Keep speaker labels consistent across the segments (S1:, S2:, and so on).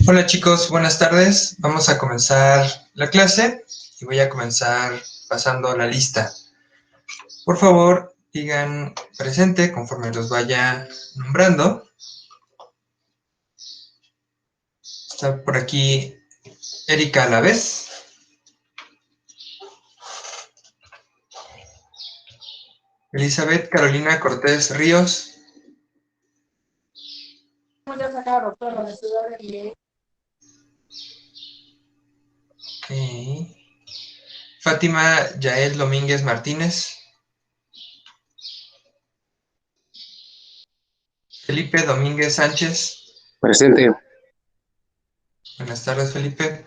S1: Hola chicos, buenas tardes. Vamos a comenzar la clase y voy a comenzar pasando la lista. Por favor, digan presente conforme los vaya nombrando. Está por aquí Erika Alavés. Elizabeth Carolina Cortés Ríos. Okay. Fátima Yael Domínguez Martínez. Felipe Domínguez Sánchez.
S2: Presente.
S1: Buenas tardes, Felipe.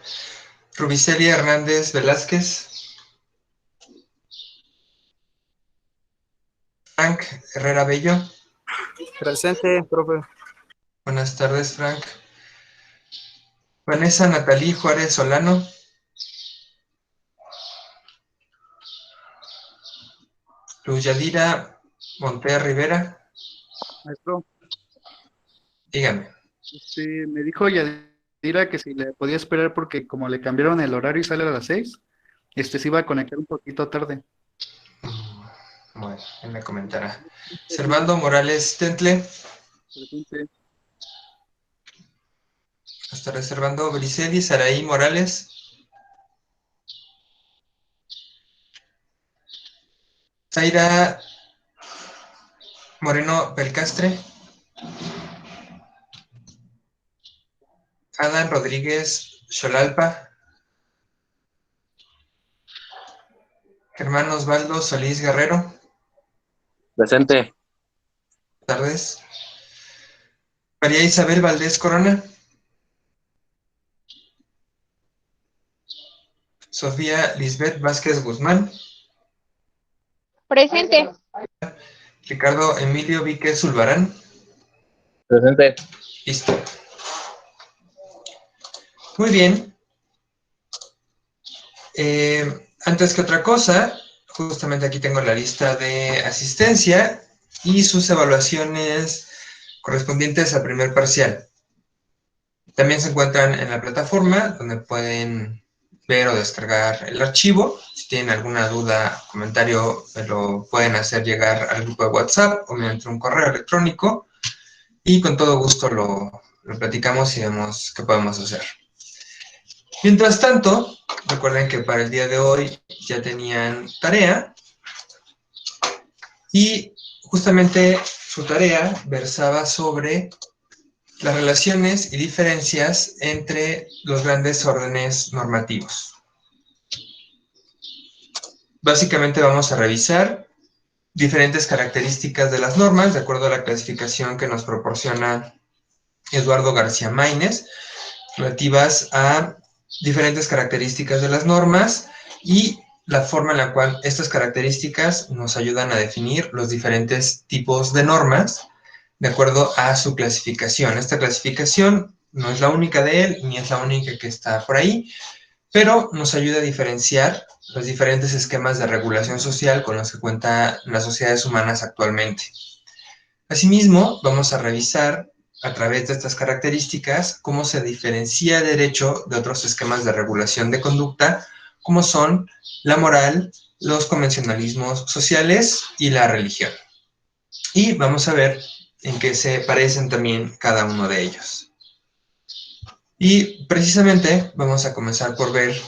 S1: Rubicelia Hernández Velázquez. Frank Herrera Bello.
S3: Presente, profe.
S1: Buenas tardes, Frank. Vanessa Natalí Juárez Solano. Luz Yadira Monter Rivera.
S3: Maestro,
S1: Dígame.
S3: me dijo Yadira que si le podía esperar porque como le cambiaron el horario y sale a las 6, se iba a conectar un poquito tarde.
S1: Bueno, él me comentará. Servando Morales Tentle.
S3: Presente.
S1: Hasta reservando Griseli Saraí Morales. Zaira Moreno Belcastre. Adán Rodríguez Xolalpa. Germán Osvaldo Solís Guerrero.
S2: Presente.
S1: Buenas tardes. María Isabel Valdés Corona. Sofía Lisbeth Vázquez Guzmán.
S4: Presente.
S1: Ricardo Emilio Víquez Zulbarán.
S2: Presente.
S1: Listo. Muy bien. Antes que otra cosa, justamente aquí tengo la lista de asistencia y sus evaluaciones correspondientes al primer parcial. También se encuentran en la plataforma donde pueden ver o descargar el archivo. Si tienen alguna duda, comentario, me lo pueden hacer llegar al grupo de WhatsApp o mediante un correo electrónico y con todo gusto lo platicamos y vemos qué podemos hacer. Mientras tanto, recuerden que para el día de hoy ya tenían tarea y justamente su tarea versaba sobre las relaciones y diferencias entre los grandes órdenes normativos. Básicamente vamos a revisar diferentes características de las normas de acuerdo a la clasificación que nos proporciona Eduardo García Maínez, relativas a diferentes características de las normas y la forma en la cual estas características nos ayudan a definir los diferentes tipos de normas de acuerdo a su clasificación. Esta clasificación no es la única de él, ni es la única que está por ahí, pero nos ayuda a diferenciar los diferentes esquemas de regulación social con los que cuentan las sociedades humanas actualmente. Asimismo, vamos a revisar a través de estas características cómo se diferencia el derecho de otros esquemas de regulación de conducta, como son la moral, los convencionalismos sociales y la religión. Y vamos a ver en qué se parecen también cada uno de ellos. Y precisamente vamos a comenzar por ver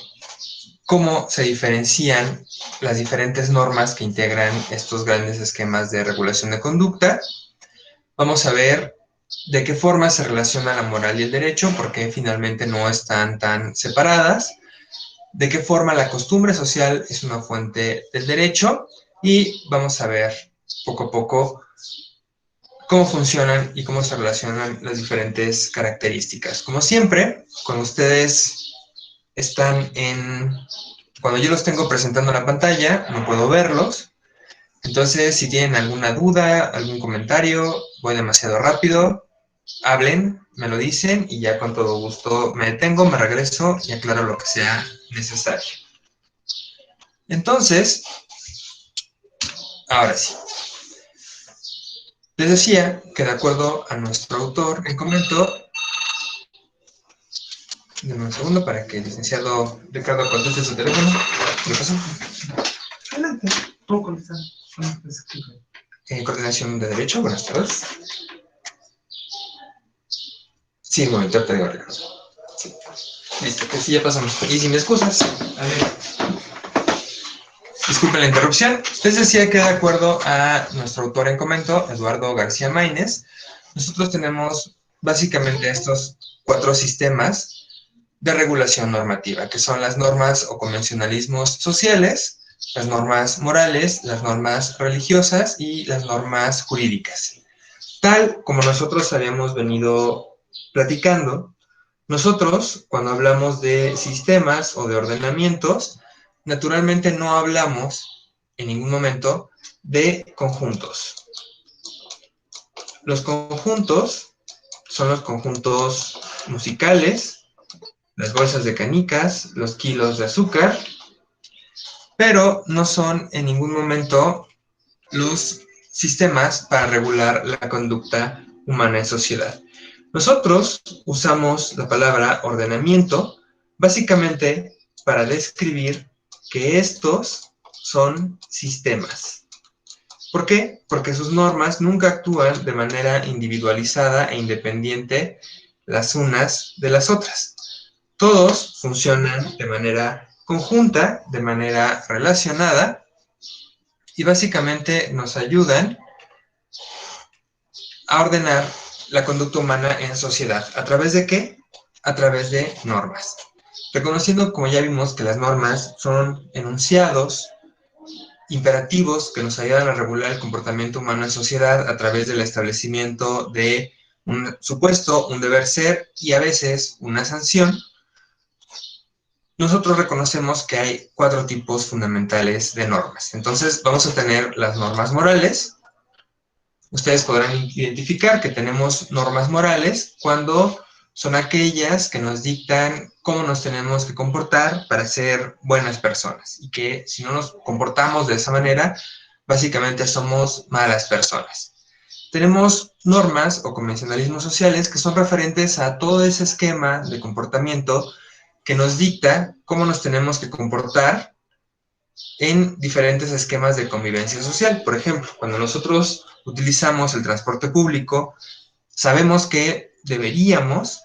S1: cómo se diferencian las diferentes normas que integran estos grandes esquemas de regulación de conducta. Vamos a ver de qué forma se relaciona la moral y el derecho, porque finalmente no están tan separadas, de qué forma la costumbre social es una fuente del derecho, y vamos a ver poco a poco cómo funcionan y cómo se relacionan las diferentes características. Como siempre, cuando ustedes están cuando yo los tengo presentando en la pantalla, no puedo verlos. Entonces, si tienen alguna duda, algún comentario, voy demasiado rápido, hablen, me lo dicen y ya con todo gusto me detengo, me regreso y aclaro lo que sea necesario. Entonces, Ahora sí. Les decía que de acuerdo a nuestro autor en comento, denme un segundo para que el licenciado Ricardo conteste su teléfono. ¿Qué pasó? Adelante, puedo contestar. Coordinación de Derecho, buenas tardes. Sí, un momento, te digo, Ricardo. Sí. Listo, que sí, ya pasamos. Y sin excusas. A ver. Disculpen la interrupción. Les decía que de acuerdo a nuestro autor en comento, Eduardo García Maínez, nosotros tenemos básicamente estos 4 sistemas de regulación normativa, que son las normas o convencionalismos sociales, las normas morales, las normas religiosas y las normas jurídicas. Tal como nosotros habíamos venido platicando, nosotros cuando hablamos de sistemas o de ordenamientos, naturalmente no hablamos en ningún momento de conjuntos. Los conjuntos son los conjuntos musicales, las bolsas de canicas, los kilos de azúcar, pero no son en ningún momento los sistemas para regular la conducta humana en sociedad. Nosotros usamos la palabra ordenamiento básicamente para describir que estos son sistemas. ¿Por qué? Porque sus normas nunca actúan de manera individualizada e independiente las unas de las otras. Todos funcionan de manera conjunta, de manera relacionada, y básicamente nos ayudan a ordenar la conducta humana en sociedad. ¿A través de qué? A través de normas. Reconociendo, como ya vimos, que las normas son enunciados imperativos que nos ayudan a regular el comportamiento humano en sociedad a través del establecimiento de un supuesto, un deber ser y a veces una sanción. Nosotros reconocemos que hay 4 tipos fundamentales de normas. Entonces, vamos a tener las normas morales. Ustedes podrán identificar que tenemos normas morales cuando son aquellas que nos dictan cómo nos tenemos que comportar para ser buenas personas y que si no nos comportamos de esa manera, básicamente somos malas personas. Tenemos normas o convencionalismos sociales que son referentes a todo ese esquema de comportamiento que nos dicta cómo nos tenemos que comportar en diferentes esquemas de convivencia social. Por ejemplo, cuando nosotros utilizamos el transporte público, sabemos que deberíamos,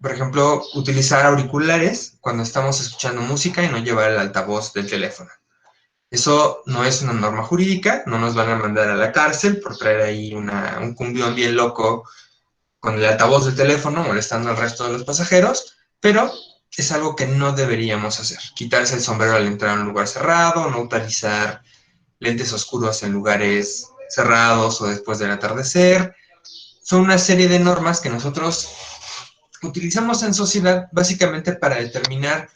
S1: por ejemplo, utilizar auriculares cuando estamos escuchando música y no llevar el altavoz del teléfono. Eso no es una norma jurídica, no nos van a mandar a la cárcel por traer ahí un cumbión bien loco con el altavoz del teléfono molestando al resto de los pasajeros, pero es algo que no deberíamos hacer. Quitarse el sombrero al entrar a un lugar cerrado, no utilizar lentes oscuros en lugares cerrados o después del atardecer. Son una serie de normas que nosotros utilizamos en sociedad básicamente para determinar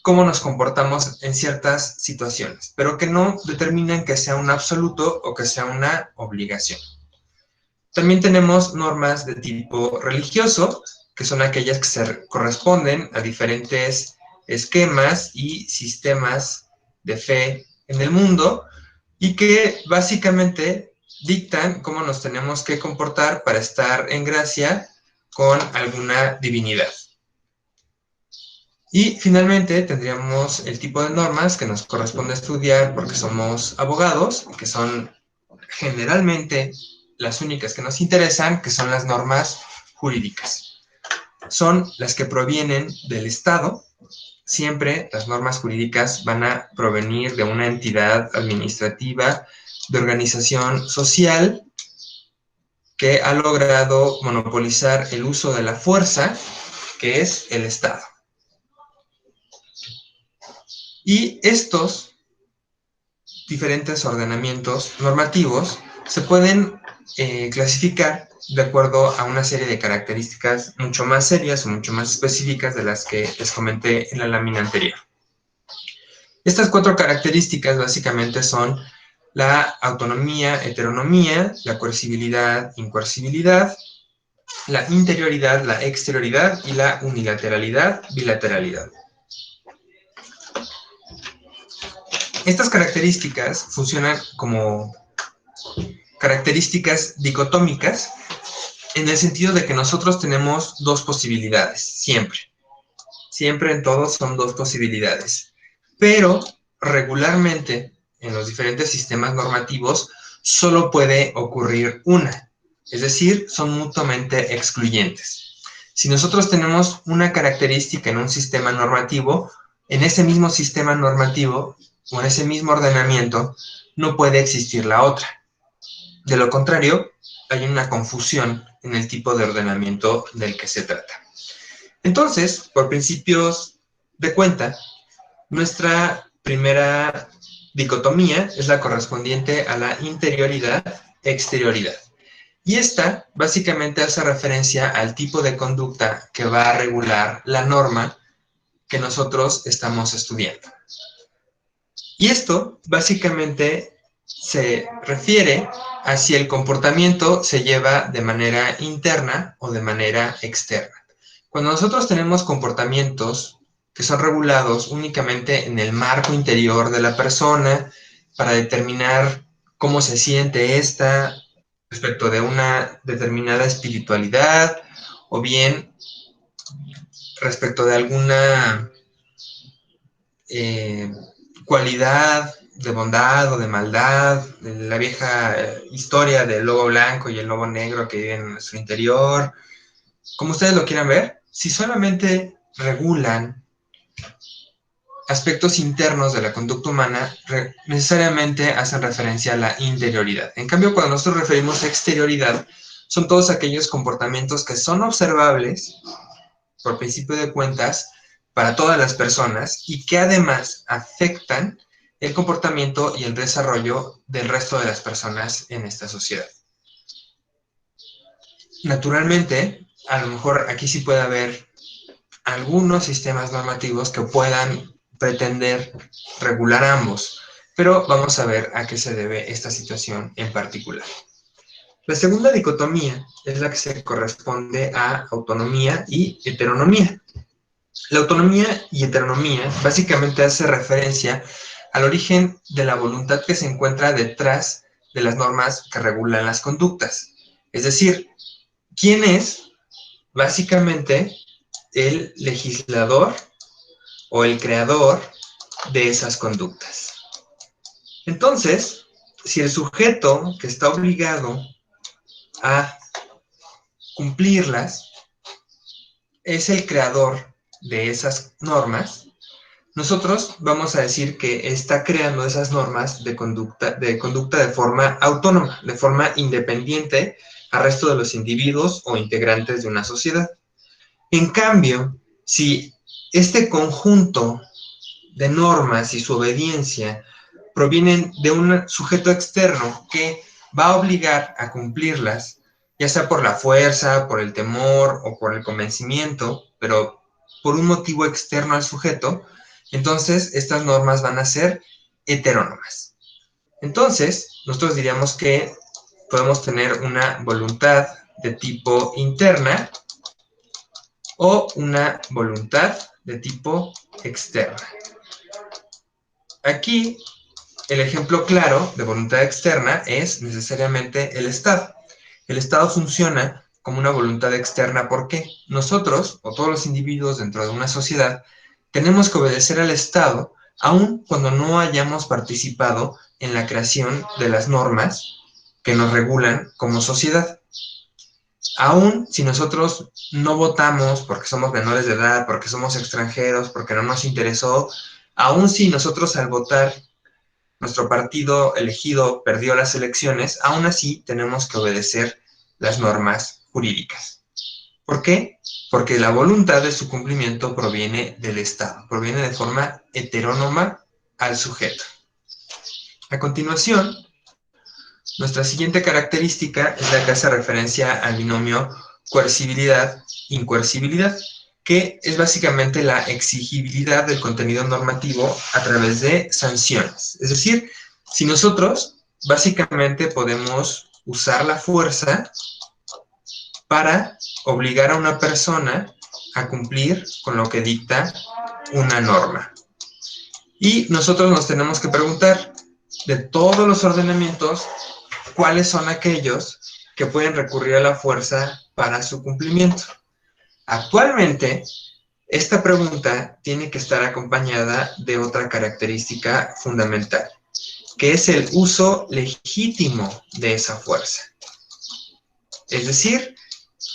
S1: cómo nos comportamos en ciertas situaciones, pero que no determinan que sea un absoluto o que sea una obligación. También tenemos normas de tipo religioso, que son aquellas que se corresponden a diferentes esquemas y sistemas de fe en el mundo y que básicamente dictan cómo nos tenemos que comportar para estar en gracia con alguna divinidad. Y finalmente tendríamos el tipo de normas que nos corresponde estudiar porque somos abogados, que son generalmente las únicas que nos interesan, que son las normas jurídicas. Son las que provienen del Estado. Siempre las normas jurídicas van a provenir de una entidad administrativa, de organización social, que ha logrado monopolizar el uso de la fuerza, que es el Estado. Y estos diferentes ordenamientos normativos se pueden clasificar de acuerdo a una serie de características mucho más serias o mucho más específicas de las que les comenté en la lámina anterior. Estas 4 características básicamente son la autonomía, heteronomía, la coercibilidad, incoercibilidad, la interioridad, la exterioridad y la unilateralidad, bilateralidad. Estas características funcionan como características dicotómicas en el sentido de que nosotros tenemos dos posibilidades, siempre. Siempre en todos son dos posibilidades. Pero regularmente en los diferentes sistemas normativos solo puede ocurrir una. Es decir, son mutuamente excluyentes. Si nosotros tenemos una característica en un sistema normativo, en ese mismo sistema normativo o en ese mismo ordenamiento no puede existir la otra. De lo contrario, hay una confusión en el tipo de ordenamiento del que se trata. Entonces, por principios de cuenta, nuestra primera dicotomía es la correspondiente a la interioridad-exterioridad. Y esta básicamente hace referencia al tipo de conducta que va a regular la norma que nosotros estamos estudiando. Y esto básicamente se refiere a si el comportamiento se lleva de manera interna o de manera externa. Cuando nosotros tenemos comportamientos que son regulados únicamente en el marco interior de la persona para determinar cómo se siente ésta respecto de una determinada espiritualidad o bien respecto de alguna cualidad de bondad o de maldad, de la vieja historia del lobo blanco y el lobo negro que viven en nuestro interior, como ustedes lo quieran ver, si solamente regulan aspectos internos de la conducta humana, necesariamente hacen referencia a la interioridad. En cambio, cuando nosotros referimos a exterioridad, son todos aquellos comportamientos que son observables, por principio de cuentas, para todas las personas y que además afectan el comportamiento y el desarrollo del resto de las personas en esta sociedad. Naturalmente, a lo mejor aquí sí puede haber algunos sistemas normativos que puedan pretender regular ambos, pero vamos a ver a qué se debe esta situación en particular. La segunda dicotomía es la que se corresponde a autonomía y heteronomía. La autonomía y heteronomía básicamente hace referencia al origen de la voluntad que se encuentra detrás de las normas que regulan las conductas. Es decir, ¿quién es básicamente el legislador o el creador de esas conductas? Entonces, si el sujeto que está obligado a cumplirlas es el creador de esas normas, nosotros vamos a decir que está creando esas normas de conducta de forma autónoma, de forma independiente al resto de los individuos o integrantes de una sociedad. En cambio, si este conjunto de normas y su obediencia provienen de un sujeto externo que va a obligar a cumplirlas, ya sea por la fuerza, por el temor o por el convencimiento, pero por un motivo externo al sujeto, entonces estas normas van a ser heterónomas. Entonces, nosotros diríamos que podemos tener una voluntad de tipo interna o una voluntad de tipo externa. Aquí, el ejemplo claro de voluntad externa es necesariamente el Estado. El Estado funciona como una voluntad externa porque nosotros, o todos los individuos dentro de una sociedad, tenemos que obedecer al Estado aun cuando no hayamos participado en la creación de las normas que nos regulan como sociedad. Aún si nosotros no votamos porque somos menores de edad, porque somos extranjeros, porque no nos interesó, aún si nosotros al votar nuestro partido elegido perdió las elecciones, aún así tenemos que obedecer las normas jurídicas. ¿Por qué? Porque la voluntad de su cumplimiento proviene del Estado, proviene de forma heterónoma al sujeto. A continuación, nuestra siguiente característica es la que hace referencia al binomio coercibilidad-incoercibilidad, que es básicamente la exigibilidad del contenido normativo a través de sanciones. Es decir, si nosotros básicamente podemos usar la fuerza para obligar a una persona a cumplir con lo que dicta una norma. Y nosotros nos tenemos que preguntar, de todos los ordenamientos, ¿cuáles son aquellos que pueden recurrir a la fuerza para su cumplimiento? Actualmente, esta pregunta tiene que estar acompañada de otra característica fundamental, que es el uso legítimo de esa fuerza. Es decir,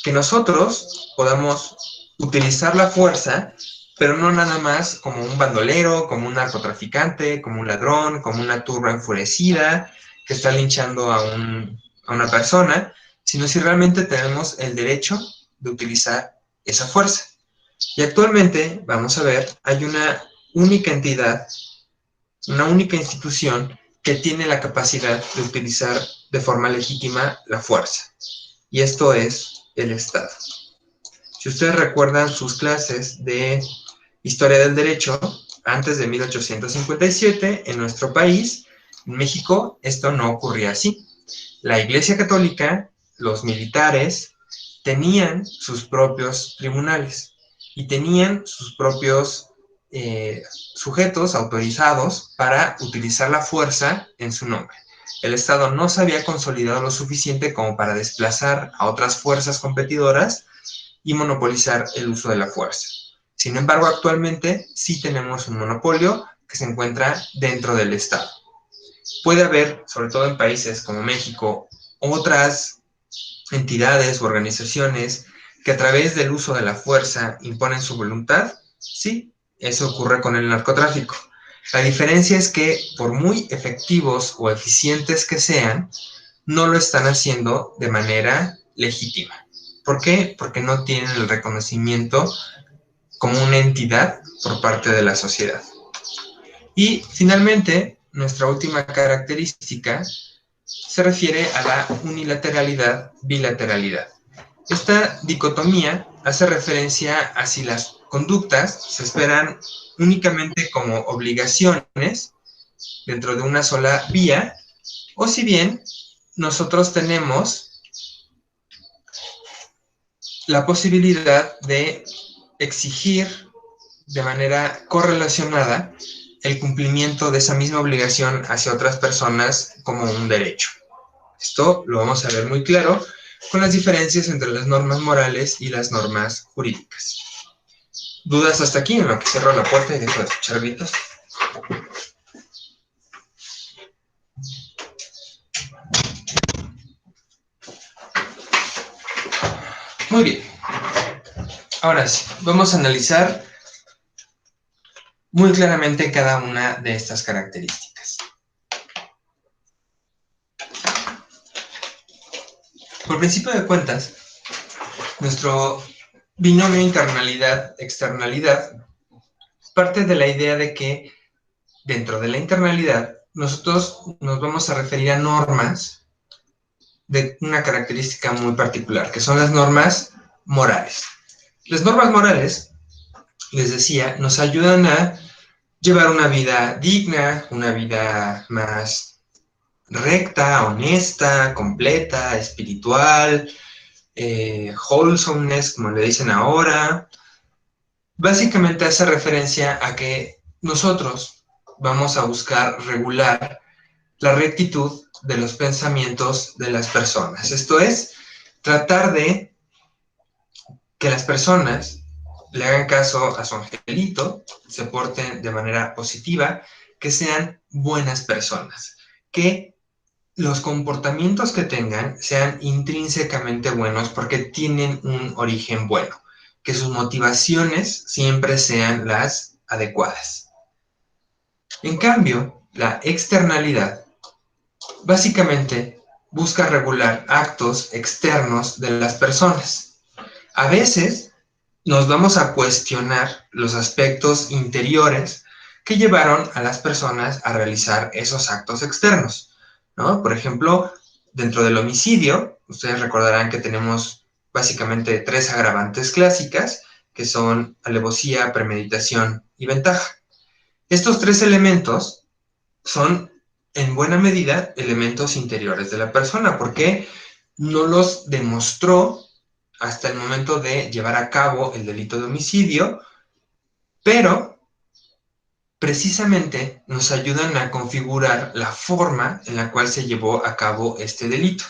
S1: que nosotros podamos utilizar la fuerza, pero no nada más como un bandolero, como un narcotraficante, como un ladrón, como una turba enfurecida que está linchando a una persona, sino si realmente tenemos el derecho de utilizar esa fuerza. Y actualmente, vamos a ver, hay una única entidad, una única institución que tiene la capacidad de utilizar de forma legítima la fuerza. Y esto es el Estado. Si ustedes recuerdan sus clases de Historia del Derecho, antes de 1857, en nuestro país, en México, esto no ocurría así. La Iglesia Católica, los militares, tenían sus propios tribunales y tenían sus propios sujetos autorizados para utilizar la fuerza en su nombre. El Estado no se había consolidado lo suficiente como para desplazar a otras fuerzas competidoras y monopolizar el uso de la fuerza. Sin embargo, actualmente sí tenemos un monopolio que se encuentra dentro del Estado. Puede haber, sobre todo en países como México, otras entidades u organizaciones que a través del uso de la fuerza imponen su voluntad. Sí, eso ocurre con el narcotráfico. La diferencia es que, por muy efectivos o eficientes que sean, no lo están haciendo de manera legítima. ¿Por qué? Porque no tienen el reconocimiento como una entidad por parte de la sociedad. Y finalmente, nuestra última característica se refiere a la unilateralidad-bilateralidad. Esta dicotomía hace referencia a si las conductas se esperan únicamente como obligaciones dentro de una sola vía, o si bien nosotros tenemos la posibilidad de exigir de manera correlacionada el cumplimiento de esa misma obligación hacia otras personas como un derecho. Esto lo vamos a ver muy claro con las diferencias entre las normas morales y las normas jurídicas. ¿Dudas hasta aquí? En lo que cierro la puerta y dejo de escuchar gritos. Muy bien. Ahora sí, vamos a analizar muy claramente cada una de estas características. Por principio de cuentas, nuestro binomio internalidad-externalidad parte de la idea de que dentro de la internalidad nosotros nos vamos a referir a normas de una característica muy particular, que son las normas morales. Las normas morales, les decía, nos ayudan a llevar una vida digna, una vida más recta, honesta, completa, espiritual, wholesomeness, como le dicen ahora. Básicamente hace referencia a que nosotros vamos a buscar regular la rectitud de los pensamientos de las personas. Esto es, tratar de que las personas le hagan caso a su angelito, se porten de manera positiva, que sean buenas personas, que los comportamientos que tengan sean intrínsecamente buenos porque tienen un origen bueno, que sus motivaciones siempre sean las adecuadas. En cambio, la externalidad básicamente busca regular actos externos de las personas. A veces nos vamos a cuestionar los aspectos interiores que llevaron a las personas a realizar esos actos externos, ¿no? Por ejemplo, dentro del homicidio, ustedes recordarán que tenemos básicamente 3 agravantes clásicas, que son alevosía, premeditación y ventaja. Estos 3 elementos son, en buena medida, elementos interiores de la persona, porque no los demostró hasta el momento de llevar a cabo el delito de homicidio, pero precisamente nos ayudan a configurar la forma en la cual se llevó a cabo este delito.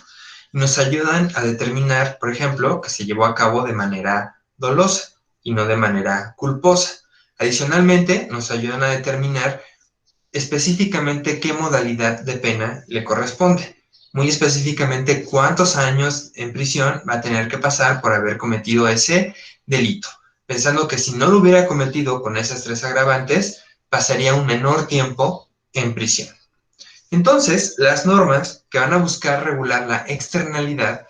S1: Nos ayudan a determinar, por ejemplo, que se llevó a cabo de manera dolosa y no de manera culposa. Adicionalmente, nos ayudan a determinar específicamente qué modalidad de pena le corresponde. Muy específicamente, cuántos años en prisión va a tener que pasar por haber cometido ese delito. Pensando que si no lo hubiera cometido con esas 3 agravantes, pasaría un menor tiempo en prisión. Entonces, las normas que van a buscar regular la externalidad,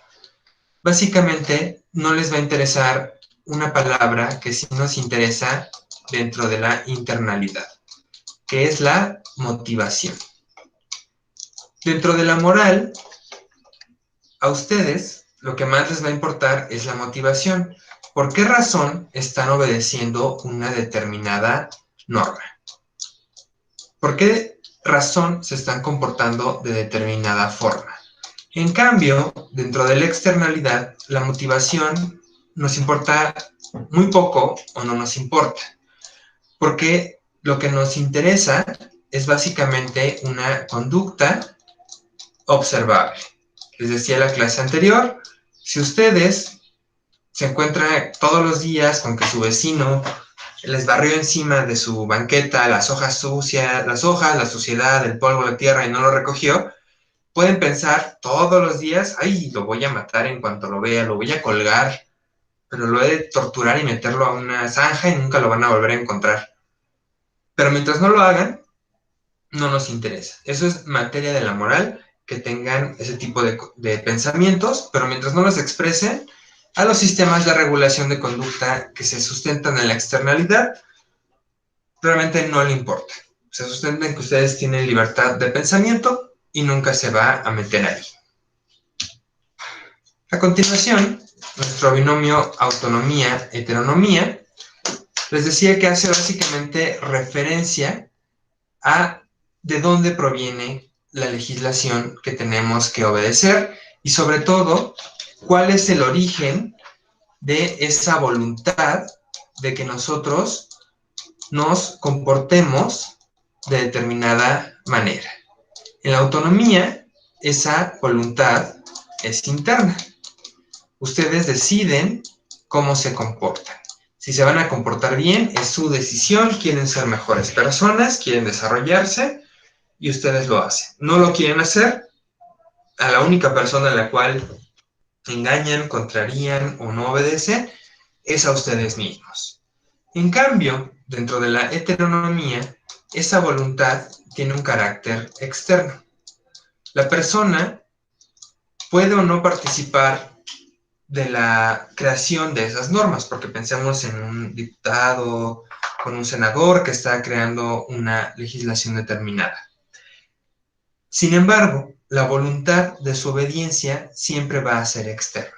S1: básicamente no les va a interesar una palabra que sí nos interesa dentro de la internalidad, que es la motivación. Dentro de la moral, a ustedes lo que más les va a importar es la motivación. ¿Por qué razón están obedeciendo una determinada norma? ¿Por qué razón se están comportando de determinada forma? En cambio, dentro de la externalidad, la motivación nos importa muy poco o no nos importa, porque lo que nos interesa es básicamente una conducta observable. Les decía en la clase anterior, si ustedes se encuentran todos los días con que su vecino les barrió encima de su banqueta las hojas sucias, la suciedad, el polvo, la tierra y no lo recogió, pueden pensar todos los días, ay, lo voy a matar en cuanto lo vea, lo voy a colgar, pero lo he de torturar y meterlo a una zanja y nunca lo van a volver a encontrar. Pero mientras no lo hagan, no nos interesa. Eso es materia de la moral, que tengan ese tipo de pensamientos, pero mientras no los expresen, a los sistemas de regulación de conducta que se sustentan en la externalidad, realmente no le importa. Se sustentan en que ustedes tienen libertad de pensamiento y nunca se va a meter ahí. A continuación, nuestro binomio autonomía-heteronomía, les decía que hace básicamente referencia a de dónde proviene la legislación que tenemos que obedecer y sobre todo, cuál es el origen de esa voluntad de que nosotros nos comportemos de determinada manera. En la autonomía, esa voluntad es interna. Ustedes deciden cómo se comportan. Si se van a comportar bien, es su decisión, quieren ser mejores personas, quieren desarrollarse, y ustedes lo hacen. No lo quieren hacer, a la única persona a la cual engañan, contrarían o no obedecen, es a ustedes mismos. En cambio, dentro de la heteronomía, esa voluntad tiene un carácter externo. La persona puede o no participar de la creación de esas normas, porque pensemos en un diputado, con un senador que está creando una legislación determinada. Sin embargo, la voluntad de su obediencia siempre va a ser externa.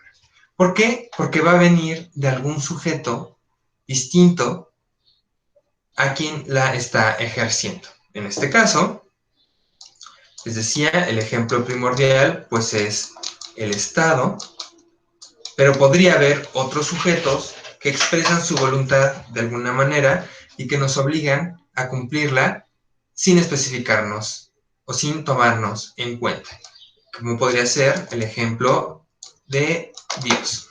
S1: ¿Por qué? Porque va a venir de algún sujeto distinto a quien la está ejerciendo. En este caso, les decía, el ejemplo primordial pues es el Estado, pero podría haber otros sujetos que expresan su voluntad de alguna manera y que nos obligan a cumplirla sin especificarnos o sin tomarnos en cuenta, como podría ser el ejemplo de Dios.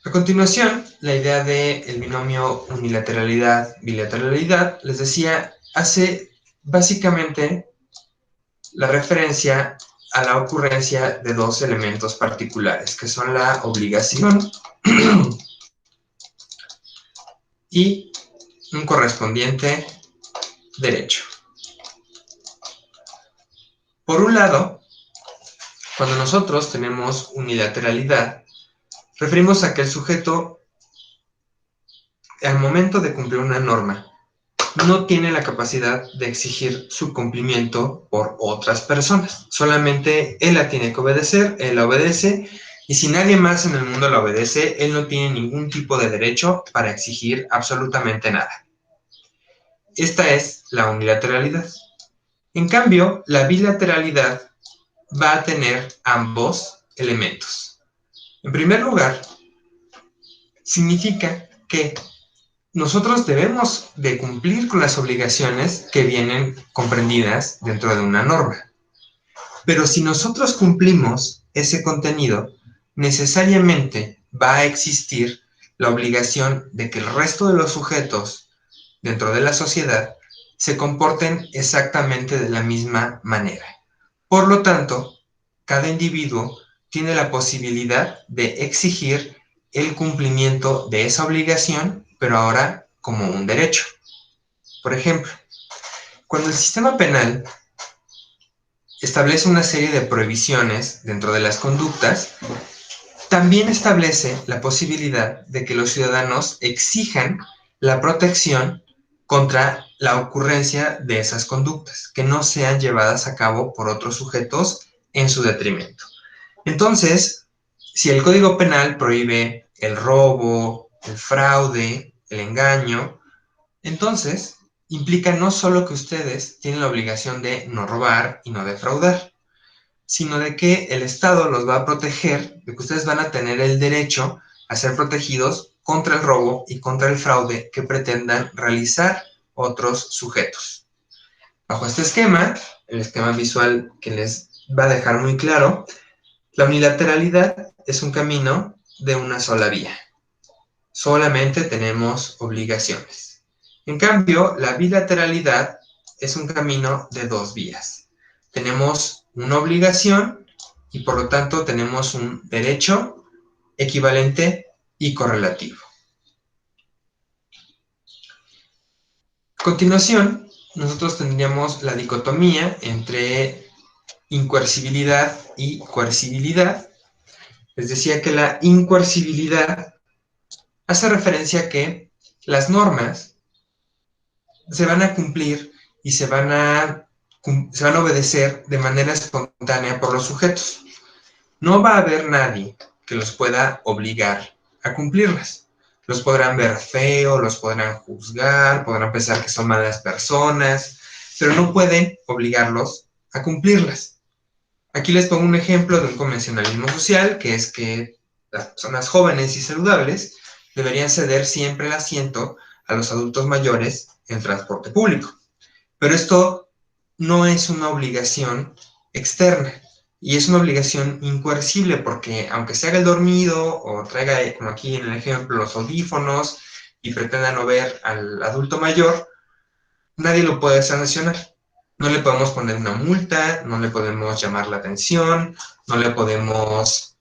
S1: A continuación, la idea del binomio unilateralidad-bilateralidad, les decía, hace básicamente la referencia a la ocurrencia de 2 elementos particulares, que son la obligación y un correspondiente derecho. Por un lado, cuando nosotros tenemos unilateralidad, referimos a que el sujeto, al momento de cumplir una norma, no tiene la capacidad de exigir su cumplimiento por otras personas. Solamente él la tiene que obedecer, él la obedece, y si nadie más en el mundo la obedece, él no tiene ningún tipo de derecho para exigir absolutamente nada. Esta es la unilateralidad. En cambio, la bilateralidad va a tener ambos elementos. En primer lugar, significa que nosotros debemos de cumplir con las obligaciones que vienen comprendidas dentro de una norma. Pero si nosotros cumplimos ese contenido, necesariamente va a existir la obligación de que el resto de los sujetos dentro de la sociedad se comporten exactamente de la misma manera. Por lo tanto, cada individuo tiene la posibilidad de exigir el cumplimiento de esa obligación, pero ahora como un derecho. Por ejemplo, cuando el sistema penal establece una serie de prohibiciones dentro de las conductas, también establece la posibilidad de que los ciudadanos exijan la protección contra la ocurrencia de esas conductas, que no sean llevadas a cabo por otros sujetos en su detrimento. Entonces, si el Código Penal prohíbe el robo, el fraude, el engaño, entonces implica no solo que ustedes tienen la obligación de no robar y no defraudar, sino de que el Estado los va a proteger, de que ustedes van a tener el derecho a ser protegidos contra el robo y contra el fraude que pretendan realizar otros sujetos. Bajo este esquema, el esquema visual que les va a dejar muy claro, la unilateralidad es un camino de una sola vía. Solamente tenemos obligaciones. En cambio, la bilateralidad es un camino de dos vías. Tenemos una obligación y por lo tanto tenemos un derecho equivalente y correlativo. A continuación, nosotros tendríamos la dicotomía entre incoercibilidad y coercibilidad. Les decía que la incoercibilidad hace referencia a que las normas se van a cumplir y se van a obedecer de manera espontánea por los sujetos. No va a haber nadie que los pueda obligar a cumplirlas. Los podrán ver feo, los podrán juzgar, podrán pensar que son malas personas, pero no pueden obligarlos a cumplirlas. Aquí les pongo un ejemplo de un convencionalismo social, que es que las personas jóvenes y saludables deberían ceder siempre el asiento a los adultos mayores en el transporte público. Pero esto no es una obligación externa y es una obligación incoercible porque aunque se haga el dormido o traiga, como aquí en el ejemplo, los audífonos y pretenda no ver al adulto mayor, nadie lo puede sancionar. No le podemos poner una multa, no le podemos llamar la atención, no le podemos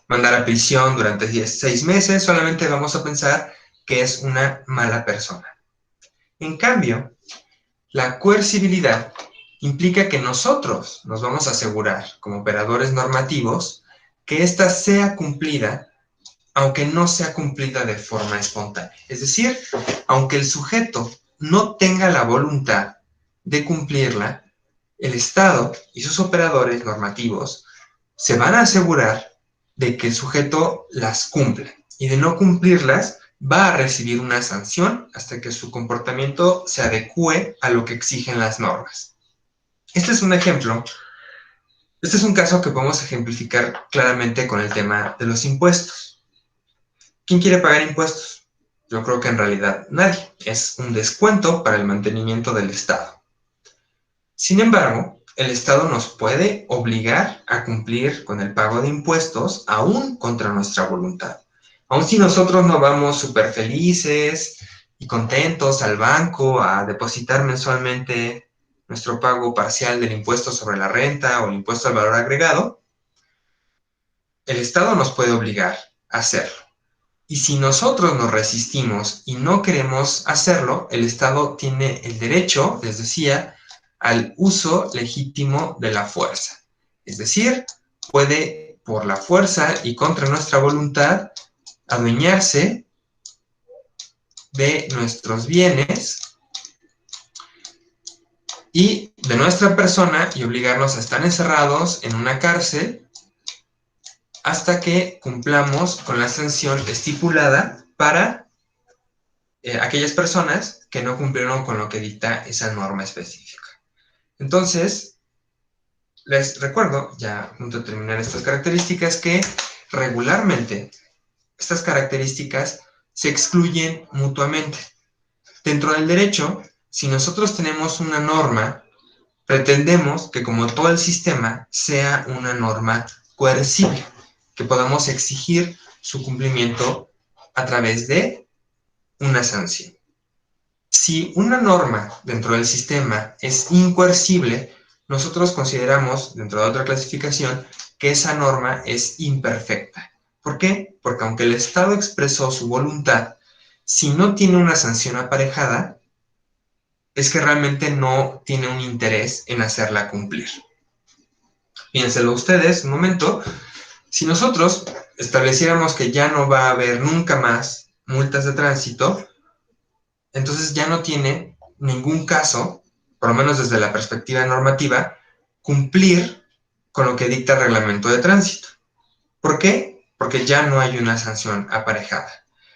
S1: mandar a prisión durante 6 meses, solamente vamos a pensar que es una mala persona. En cambio, la coercibilidad implica que nosotros nos vamos a asegurar, como operadores normativos, que ésta sea cumplida, aunque no sea cumplida de forma espontánea. Es decir, aunque el sujeto no tenga la voluntad de cumplirla, el Estado y sus operadores normativos se van a asegurar de que el sujeto las cumpla y de no cumplirlas va a recibir una sanción hasta que su comportamiento se adecue a lo que exigen las normas. Este es un ejemplo, este es un caso que podemos ejemplificar claramente con el tema de los impuestos. ¿Quién quiere pagar impuestos? Yo creo que en realidad nadie. Es un descuento para el mantenimiento del Estado. Sin embargo, el Estado nos puede obligar a cumplir con el pago de impuestos aún contra nuestra voluntad. Aún si nosotros no vamos súper felices y contentos al banco a depositar mensualmente nuestro pago parcial del impuesto sobre la renta o el impuesto al valor agregado, el Estado nos puede obligar a hacerlo. Y si nosotros nos resistimos y no queremos hacerlo, el Estado tiene el derecho, les decía, al uso legítimo de la fuerza. Es decir, puede, por la fuerza y contra nuestra voluntad, adueñarse de nuestros bienes y de nuestra persona y obligarnos a estar encerrados en una cárcel hasta que cumplamos con la sanción estipulada para aquellas personas que no cumplieron con lo que dicta esa norma específica. Entonces, les recuerdo, ya a punto de terminar estas características, que regularmente estas características se excluyen mutuamente. Dentro del derecho, si nosotros tenemos una norma, pretendemos que como todo el sistema sea una norma coercible, que podamos exigir su cumplimiento a través de una sanción. Si una norma dentro del sistema es incoercible, nosotros consideramos, dentro de otra clasificación, que esa norma es imperfecta. ¿Por qué? Porque aunque el Estado expresó su voluntad, si no tiene una sanción aparejada, es que realmente no tiene un interés en hacerla cumplir. Piénselo ustedes un momento. Si nosotros estableciéramos que ya no va a haber nunca más multas de tránsito, entonces ya no tiene ningún caso, por lo menos desde la perspectiva normativa, cumplir con lo que dicta el reglamento de tránsito. ¿Por qué? Porque ya no hay una sanción aparejada.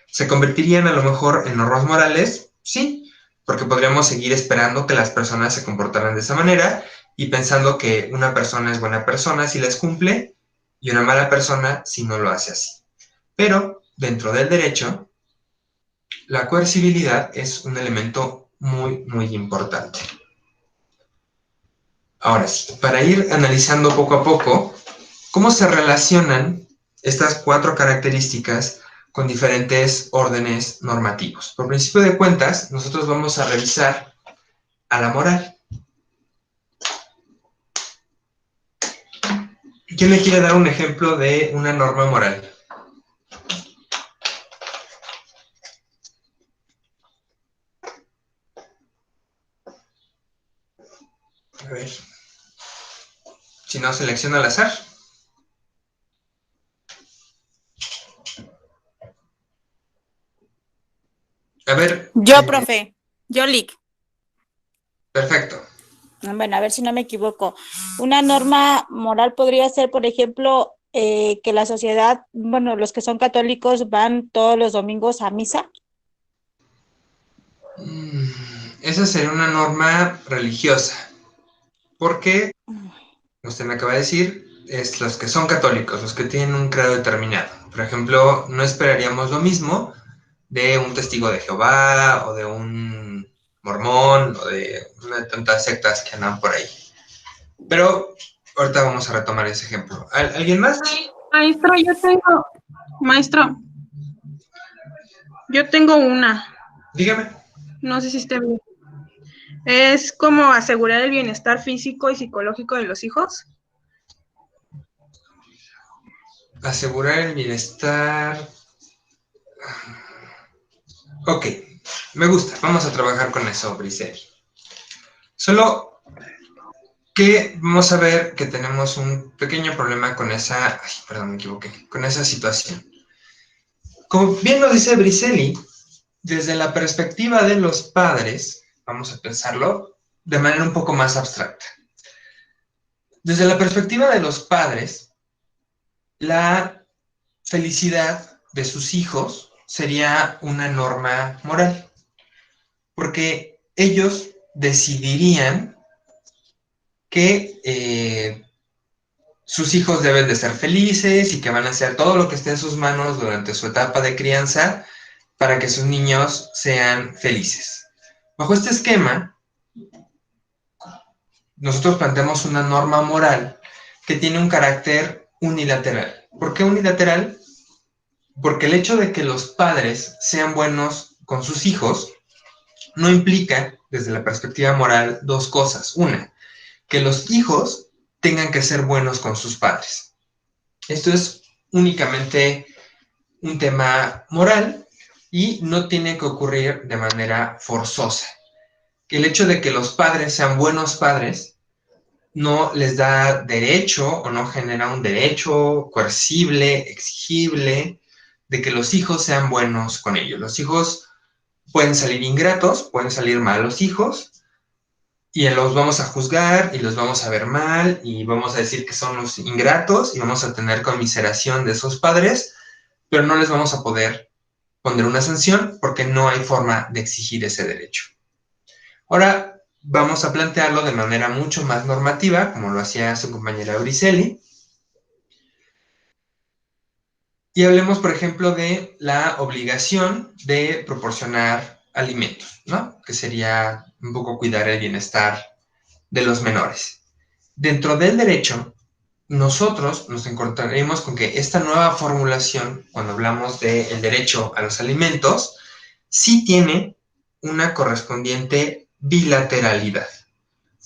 S1: ¿Se convertirían a lo mejor en normas morales? Sí, porque podríamos seguir esperando que las personas se comportaran de esa manera y pensando que una persona es buena persona si las cumple y una mala persona si no lo hace así. Pero dentro del derecho, la coercibilidad es un elemento muy, muy importante. Ahora sí, para ir analizando poco a poco, ¿cómo se relacionan estas 4 características con diferentes órdenes normativos? Por principio de cuentas, nosotros vamos a revisar a la moral. ¿Quién me quiere dar un ejemplo de una norma moral? A ver. Si no, selecciona al azar. A ver.
S4: Yo, profe. Yo, Lick.
S1: Perfecto.
S4: Bueno, a ver si no me equivoco. Una norma moral podría ser, por ejemplo, que la sociedad, bueno, los que son católicos van todos los domingos a misa.
S1: Esa sería una norma religiosa. Porque, usted me acaba de decir, es los que son católicos, los que tienen un credo determinado. Por ejemplo, no esperaríamos lo mismo de un testigo de Jehová o de un mormón o de una de tantas sectas que andan por ahí. Pero ahorita vamos a retomar ese ejemplo. ¿Alguien más?
S5: Maestro, yo tengo una.
S1: Dígame.
S5: No sé si esté bien. Es como asegurar el bienestar físico y psicológico de los hijos.
S1: Asegurar el bienestar. Ok, me gusta. Vamos a trabajar con eso, Brisel. Solo que vamos a ver que tenemos un pequeño problema con esa... Ay, perdón, me equivoqué. Con esa situación. Como bien lo dice Briselli, desde la perspectiva de los padres, vamos a pensarlo de manera un poco más abstracta. Desde la perspectiva de los padres, la felicidad de sus hijos sería una norma moral, porque ellos decidirían que sus hijos deben de ser felices y que van a hacer todo lo que esté en sus manos durante su etapa de crianza para que sus niños sean felices. Bajo este esquema, nosotros planteamos una norma moral que tiene un carácter unilateral. ¿Por qué unilateral? Porque el hecho de que los padres sean buenos con sus hijos no implica, desde la perspectiva moral, 2 cosas. Una, que los hijos tengan que ser buenos con sus padres. Esto es únicamente un tema moral y no tiene que ocurrir de manera forzosa. El hecho de que los padres sean buenos padres no les da derecho o no genera un derecho coercible, exigible, de que los hijos sean buenos con ellos. Los hijos pueden salir ingratos, pueden salir malos hijos, y los vamos a juzgar y los vamos a ver mal y vamos a decir que son los ingratos y vamos a tener conmiseración de esos padres, pero no les vamos a poder poner una sanción porque no hay forma de exigir ese derecho. Ahora vamos a plantearlo de manera mucho más normativa, como lo hacía su compañera Briselli. Y hablemos, por ejemplo, de la obligación de proporcionar alimentos, ¿no? Que sería un poco cuidar el bienestar de los menores. Dentro del derecho, nosotros nos encontraremos con que esta nueva formulación, cuando hablamos del derecho a los alimentos, sí tiene una correspondiente bilateralidad.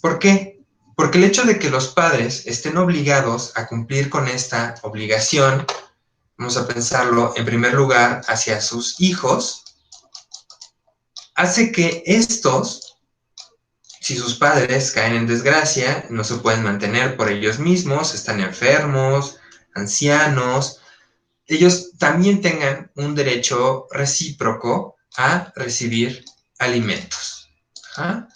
S1: ¿Por qué? Porque el hecho de que los padres estén obligados a cumplir con esta obligación, vamos a pensarlo en primer lugar hacia sus hijos, hace que estos, si sus padres caen en desgracia, no se pueden mantener por ellos mismos, están enfermos, ancianos, ellos también tengan un derecho recíproco a recibir alimentos. ¿Ah?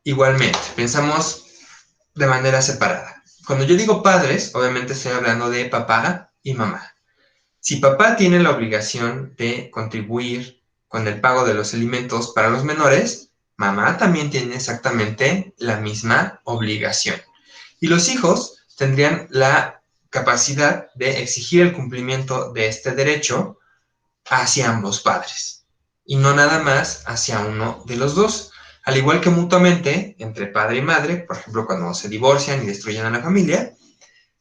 S1: Igualmente, pensamos de manera separada. Cuando yo digo padres, obviamente estoy hablando de papá y mamá. Si papá tiene la obligación de contribuir con el pago de los alimentos para los menores, mamá también tiene exactamente la misma obligación. Y los hijos tendrían la capacidad de exigir el cumplimiento de este derecho hacia ambos padres y no nada más hacia uno de los dos. Al igual que mutuamente entre padre y madre, por ejemplo, cuando se divorcian y destruyen a la familia,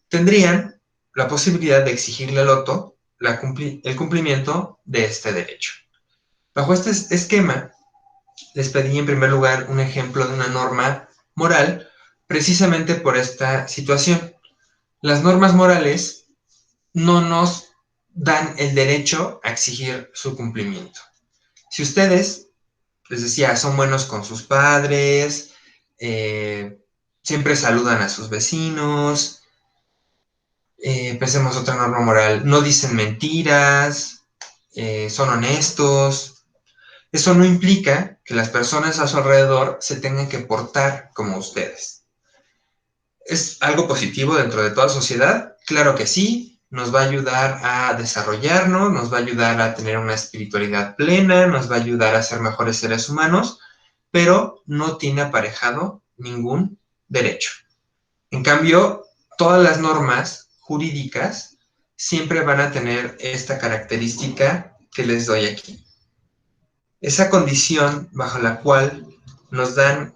S1: tendrían la posibilidad de exigirle al otro el cumplimiento de este derecho. Bajo este esquema, les pedí en primer lugar un ejemplo de una norma moral precisamente por esta situación. Las normas morales no nos dan el derecho a exigir su cumplimiento. Si ustedes, les decía, son buenos con sus padres, siempre saludan a sus vecinos, pensemos otra norma moral, no dicen mentiras, son honestos, eso no implica que las personas a su alrededor se tengan que portar como ustedes. ¿Es algo positivo dentro de toda sociedad? Claro que sí, nos va a ayudar a desarrollarnos, nos va a ayudar a tener una espiritualidad plena, nos va a ayudar a ser mejores seres humanos, pero no tiene aparejado ningún derecho. En cambio, todas las normas jurídicas siempre van a tener esta característica que les doy aquí. Esa condición bajo la cual nos dan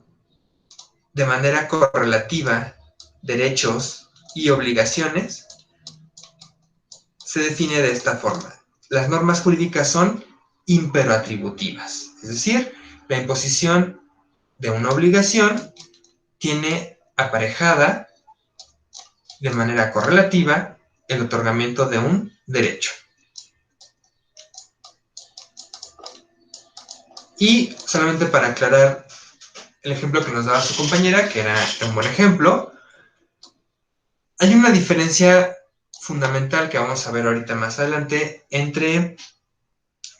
S1: de manera correlativa derechos y obligaciones se define de esta forma. Las normas jurídicas son imperatributivas, es decir, la imposición de una obligación tiene aparejada de manera correlativa el otorgamiento de un derecho. Y solamente para aclarar el ejemplo que nos daba su compañera, que era un buen ejemplo, hay una diferencia fundamental que vamos a ver ahorita más adelante entre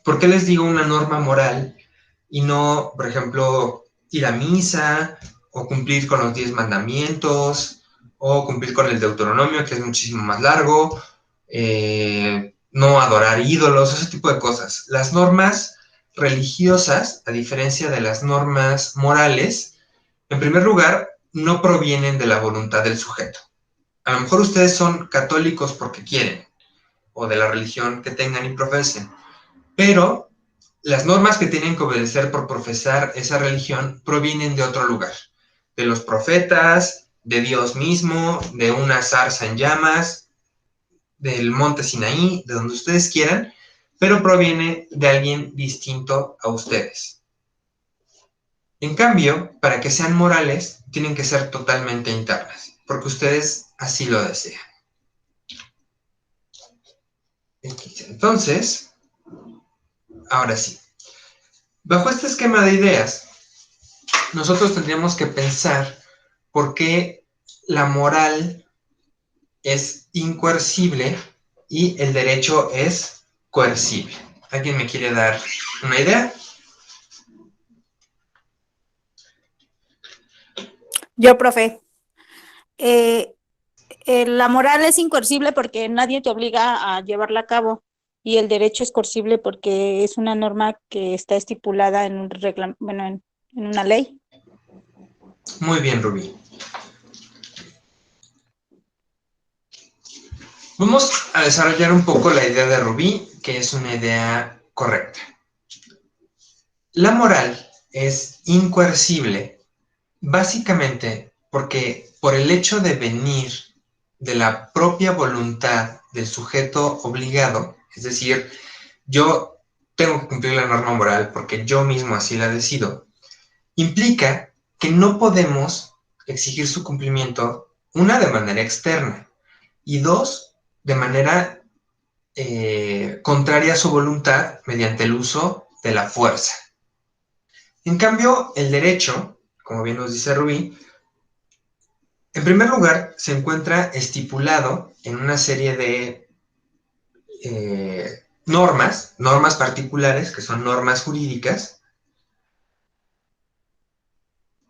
S1: por qué les digo una norma moral y no, por ejemplo, ir a misa o cumplir con los 10 mandamientos o cumplir con el Deuteronomio, que es muchísimo más largo, no adorar ídolos, ese tipo de cosas. Las normas religiosas, a diferencia de las normas morales, en primer lugar, no provienen de la voluntad del sujeto. A lo mejor ustedes son católicos porque quieren, o de la religión que tengan y profesen, pero las normas que tienen que obedecer por profesar esa religión provienen de otro lugar, de los profetas, de Dios mismo, de una zarza en llamas, del monte Sinaí, de donde ustedes quieran, pero proviene de alguien distinto a ustedes. En cambio, para que sean morales, tienen que ser totalmente internas, porque ustedes así lo desean. Entonces, ahora sí, bajo este esquema de ideas, nosotros tendríamos que pensar por qué la moral es incoercible y el derecho es coercible. ¿Alguien me quiere dar una idea?
S4: Yo, profe. La moral es incoercible porque nadie te obliga a llevarla a cabo y el derecho es coercible porque es una norma que está estipulada en un en una ley.
S1: Muy bien, Rubí. Vamos a desarrollar un poco la idea de Rubí, que es una idea correcta. La moral es incoercible, básicamente porque por el hecho de venir de la propia voluntad del sujeto obligado, es decir, yo tengo que cumplir la norma moral porque yo mismo así la decido, implica que no podemos exigir su cumplimiento, una, de manera externa, y dos, de manera contraria a su voluntad mediante el uso de la fuerza. En cambio, el derecho, como bien nos dice Rubí, en primer lugar se encuentra estipulado en una serie de normas particulares, que son normas jurídicas.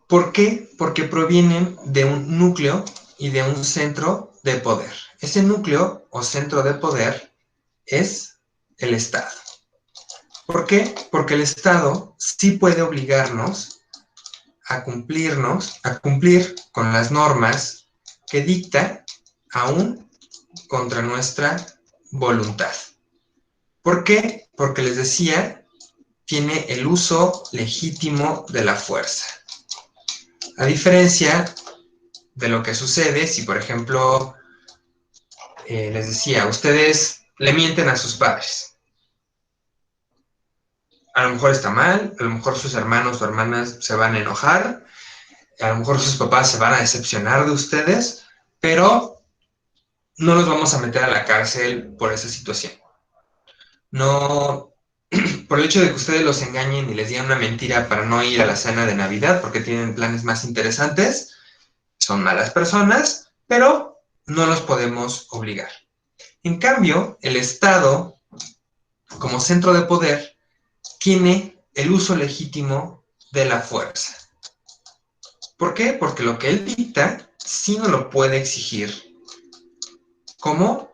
S1: ¿Por qué? Porque provienen de un núcleo y de un centro de poder. Ese núcleo o centro de poder es el Estado. ¿Por qué? Porque el Estado sí puede obligarnos a cumplir con las normas que dicta, aún contra nuestra voluntad. ¿Por qué? Porque les decía, tiene el uso legítimo de la fuerza. A diferencia de lo que sucede si, por ejemplo, les decía, ustedes le mienten a sus padres. A lo mejor está mal, a lo mejor sus hermanos o hermanas se van a enojar, a lo mejor sus papás se van a decepcionar de ustedes, pero no los vamos a meter a la cárcel por esa situación. No, por el hecho de que ustedes los engañen y les digan una mentira para no ir a la cena de Navidad porque tienen planes más interesantes, son malas personas, pero no los podemos obligar. En cambio, el Estado, como centro de poder, tiene el uso legítimo de la fuerza. ¿Por qué? Porque lo que él dicta sí no lo puede exigir. ¿Cómo?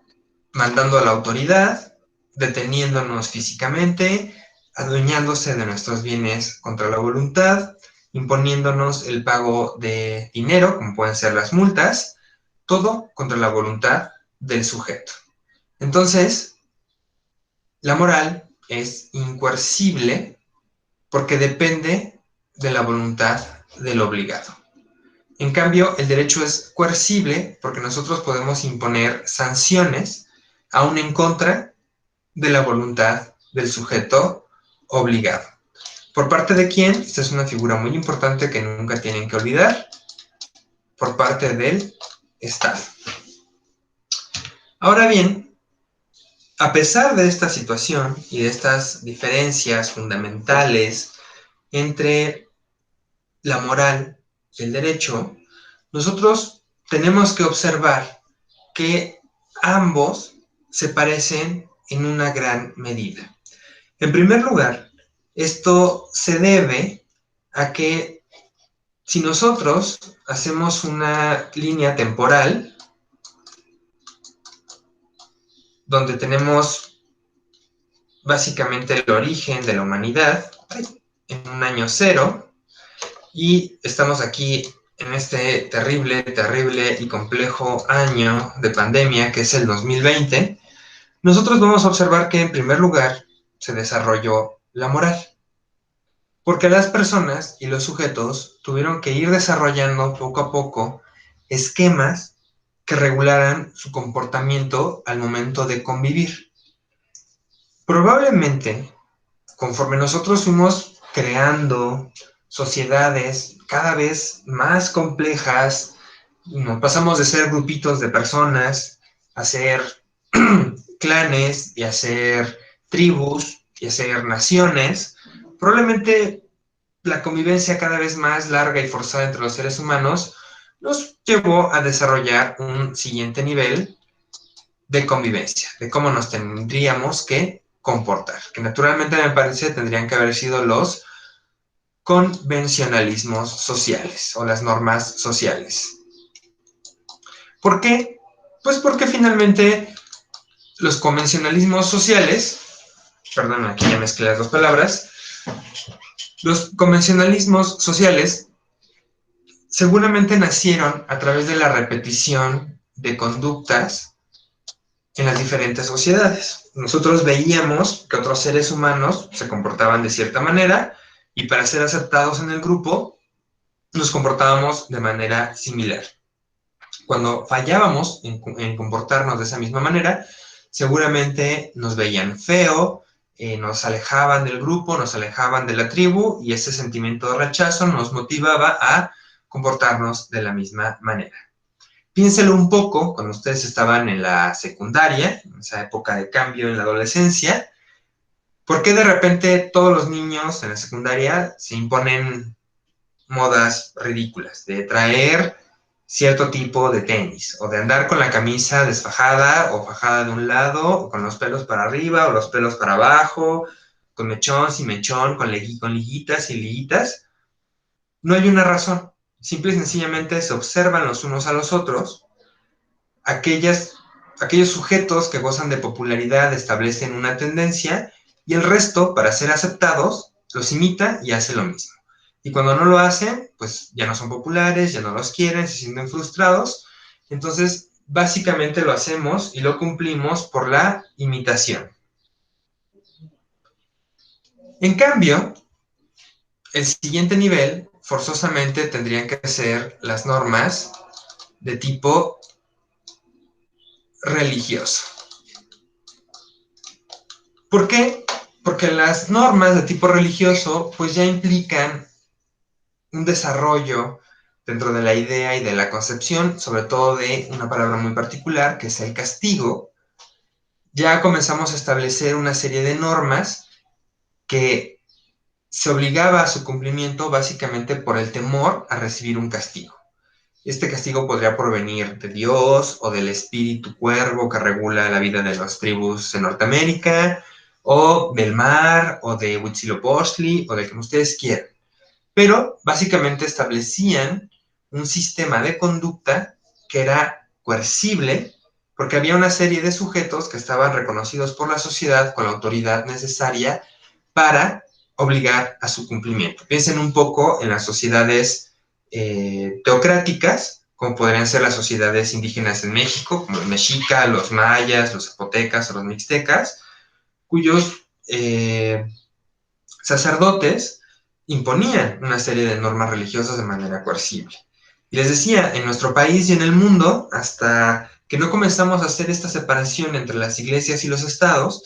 S1: Mandando a la autoridad, deteniéndonos físicamente, adueñándose de nuestros bienes contra la voluntad, imponiéndonos el pago de dinero, como pueden ser las multas, todo contra la voluntad del sujeto. Entonces, la moral es incoercible porque depende de la voluntad del obligado. En cambio, el derecho es coercible porque nosotros podemos imponer sanciones aún en contra de la voluntad del sujeto obligado. ¿Por parte de quién? Esta es una figura muy importante que nunca tienen que olvidar. Por parte del Estado. Ahora bien, a pesar de esta situación y de estas diferencias fundamentales entre la moral y el derecho, nosotros tenemos que observar que ambos se parecen en una gran medida. En primer lugar, esto se debe a que si nosotros hacemos una línea temporal donde tenemos básicamente el origen de la humanidad en un año cero, y estamos aquí en este terrible y complejo año de pandemia que es el 2020, nosotros vamos a observar que en primer lugar se desarrolló la moral. Porque las personas y los sujetos tuvieron que ir desarrollando poco a poco esquemas que regularan su comportamiento al momento de convivir. Probablemente, conforme nosotros fuimos creando sociedades cada vez más complejas, pasamos de ser grupitos de personas a ser clanes y a ser tribus y a ser naciones, probablemente la convivencia cada vez más larga y forzada entre los seres humanos nos llevó a desarrollar un siguiente nivel de convivencia, de cómo nos tendríamos que comportar, que naturalmente me parece tendrían que haber sido los convencionalismos sociales o las normas sociales. ¿Por qué? Pues porque finalmente los convencionalismos sociales, perdón, aquí ya mezclé las dos palabras, los convencionalismos sociales seguramente nacieron a través de la repetición de conductas en las diferentes sociedades. Nosotros veíamos que otros seres humanos se comportaban de cierta manera y para ser aceptados en el grupo nos comportábamos de manera similar. Cuando fallábamos en comportarnos de esa misma manera, seguramente nos veían feo, nos alejaban del grupo, nos alejaban de la tribu y ese sentimiento de rechazo nos motivaba a comportarnos de la misma manera. Piénselo un poco cuando ustedes estaban en la secundaria, en esa época de cambio en la adolescencia. ¿Por qué de repente todos los niños en la secundaria se imponen modas ridículas? De traer cierto tipo de tenis, o de andar con la camisa desfajada o fajada de un lado, o con los pelos para arriba o los pelos para abajo, con mechón, sin mechón, con liguitas y liguitas. No hay una razón. Simple y sencillamente se observan los unos a los otros. Aquellos sujetos que gozan de popularidad establecen una tendencia y el resto, para ser aceptados, los imita y hace lo mismo. Y cuando no lo hacen, pues ya no son populares, ya no los quieren, se sienten frustrados. Entonces, básicamente lo hacemos y lo cumplimos por la imitación. En cambio, el siguiente nivel forzosamente tendrían que ser las normas de tipo religioso. ¿Por qué? Porque las normas de tipo religioso pues ya implican un desarrollo dentro de la idea y de la concepción, sobre todo de una palabra muy particular, que es el castigo. Ya comenzamos a establecer una serie de normas que se obligaba a su cumplimiento básicamente por el temor a recibir un castigo. Este castigo podría provenir de Dios o del espíritu cuervo que regula la vida de las tribus en Norteamérica, o del mar, o de Huitzilopochtli, o del que ustedes quieran. Pero básicamente establecían un sistema de conducta que era coercible, porque había una serie de sujetos que estaban reconocidos por la sociedad con la autoridad necesaria para obligar a su cumplimiento. Piensen un poco en las sociedades teocráticas, como podrían ser las sociedades indígenas en México, como los mexicas, los mayas, los zapotecas o los mixtecas, cuyos sacerdotes imponían una serie de normas religiosas de manera coercible. Y les decía, en nuestro país y en el mundo, hasta que no comenzamos a hacer esta separación entre las iglesias y los estados,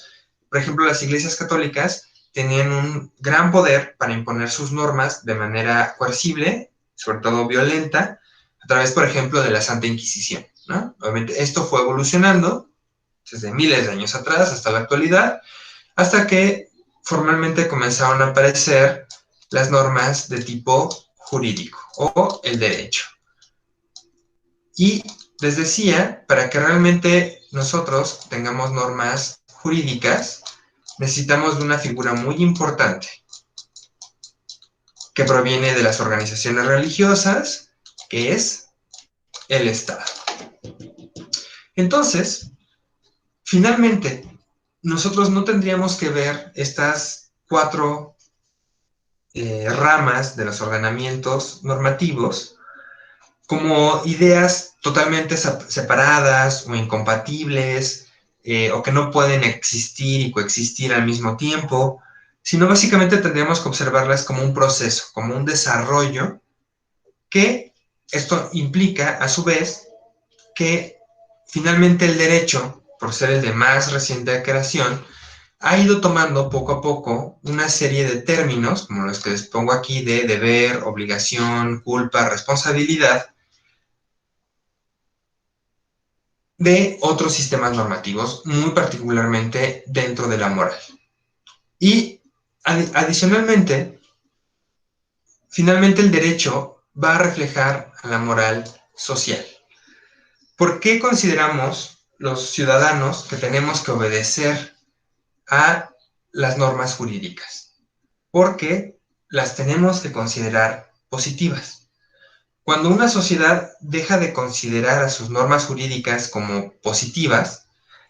S1: por ejemplo, las iglesias católicas tenían un gran poder para imponer sus normas de manera coercible, sobre todo violenta, a través, por ejemplo, de la Santa Inquisición, ¿no? Obviamente esto fue evolucionando desde miles de años atrás hasta la actualidad, hasta que formalmente comenzaron a aparecer las normas de tipo jurídico o el derecho. Y les decía, para que realmente nosotros tengamos normas jurídicas, necesitamos de una figura muy importante que proviene de las organizaciones religiosas, que es el Estado. Entonces, finalmente, nosotros no tendríamos que ver estas cuatro ramas de los ordenamientos normativos como ideas totalmente separadas o incompatibles, o que no pueden existir y coexistir al mismo tiempo, sino básicamente tendríamos que observarlas como un proceso, como un desarrollo, que esto implica a su vez que finalmente el derecho, por ser el de más reciente creación, ha ido tomando poco a poco una serie de términos, como los que les pongo aquí, de deber, obligación, culpa, responsabilidad, de otros sistemas normativos, muy particularmente dentro de la moral. Y adicionalmente, finalmente el derecho va a reflejar a la moral social. ¿Por qué consideramos los ciudadanos que tenemos que obedecer a las normas jurídicas? Porque las tenemos que considerar positivas. Cuando una sociedad deja de considerar a sus normas jurídicas como positivas,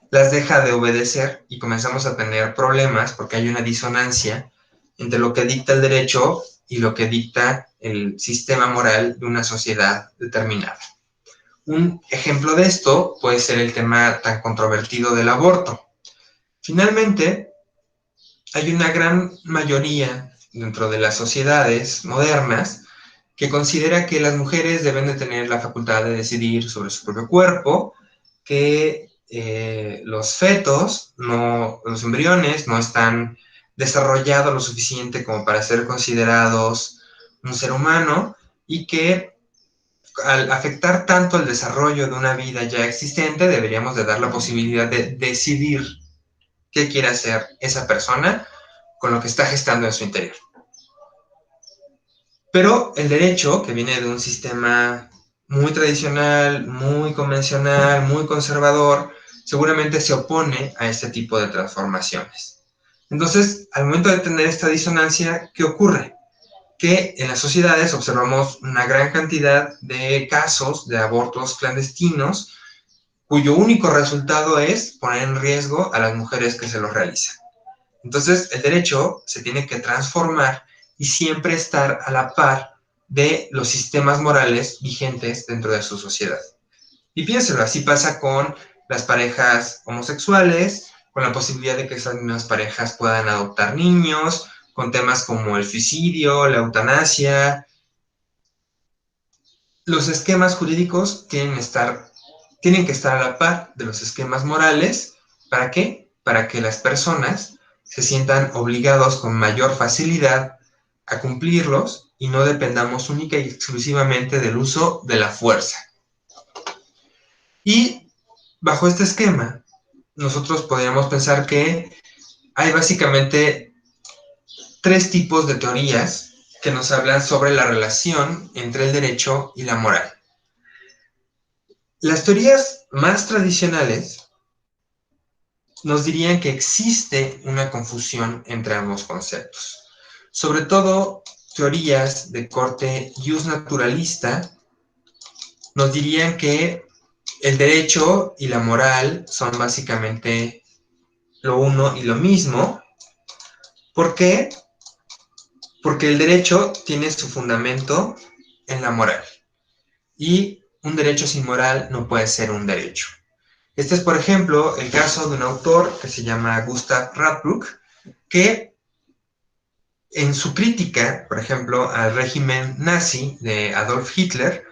S1: las deja de obedecer y comenzamos a tener problemas porque hay una disonancia entre lo que dicta el derecho y lo que dicta el sistema moral de una sociedad determinada. Un ejemplo de esto puede ser el tema tan controvertido del aborto. Finalmente, hay una gran mayoría dentro de las sociedades modernas que considera que las mujeres deben de tener la facultad de decidir sobre su propio cuerpo, que los fetos, los embriones, no están desarrollados lo suficiente como para ser considerados un ser humano y que al afectar tanto el desarrollo de una vida ya existente, deberíamos de dar la posibilidad de decidir qué quiere hacer esa persona con lo que está gestando en su interior. Pero el derecho, que viene de un sistema muy tradicional, muy convencional, muy conservador, seguramente se opone a este tipo de transformaciones. Entonces, al momento de tener esta disonancia, ¿qué ocurre? Que en las sociedades observamos una gran cantidad de casos de abortos clandestinos, cuyo único resultado es poner en riesgo a las mujeres que se los realizan. Entonces, el derecho se tiene que transformar y siempre estar a la par de los sistemas morales vigentes dentro de su sociedad. Y piénselo, así pasa con las parejas homosexuales, con la posibilidad de que esas mismas parejas puedan adoptar niños, con temas como el suicidio, la eutanasia. Los esquemas jurídicos tienen que estar a la par de los esquemas morales. ¿Para qué? Para que las personas se sientan obligados con mayor facilidad a cumplirlos y no dependamos única y exclusivamente del uso de la fuerza. Y bajo este esquema, nosotros podríamos pensar que hay básicamente 3 tipos de teorías que nos hablan sobre la relación entre el derecho y la moral. Las teorías más tradicionales nos dirían que existe una confusión entre ambos conceptos. Sobre todo, teorías de corte justnaturalista nos dirían que el derecho y la moral son básicamente lo uno y lo mismo. ¿Por qué? Porque el derecho tiene su fundamento en la moral. Y un derecho sin moral no puede ser un derecho. Este es, por ejemplo, el caso de un autor que se llama Gustav Radbruch, que en su crítica, por ejemplo, al régimen nazi de Adolf Hitler,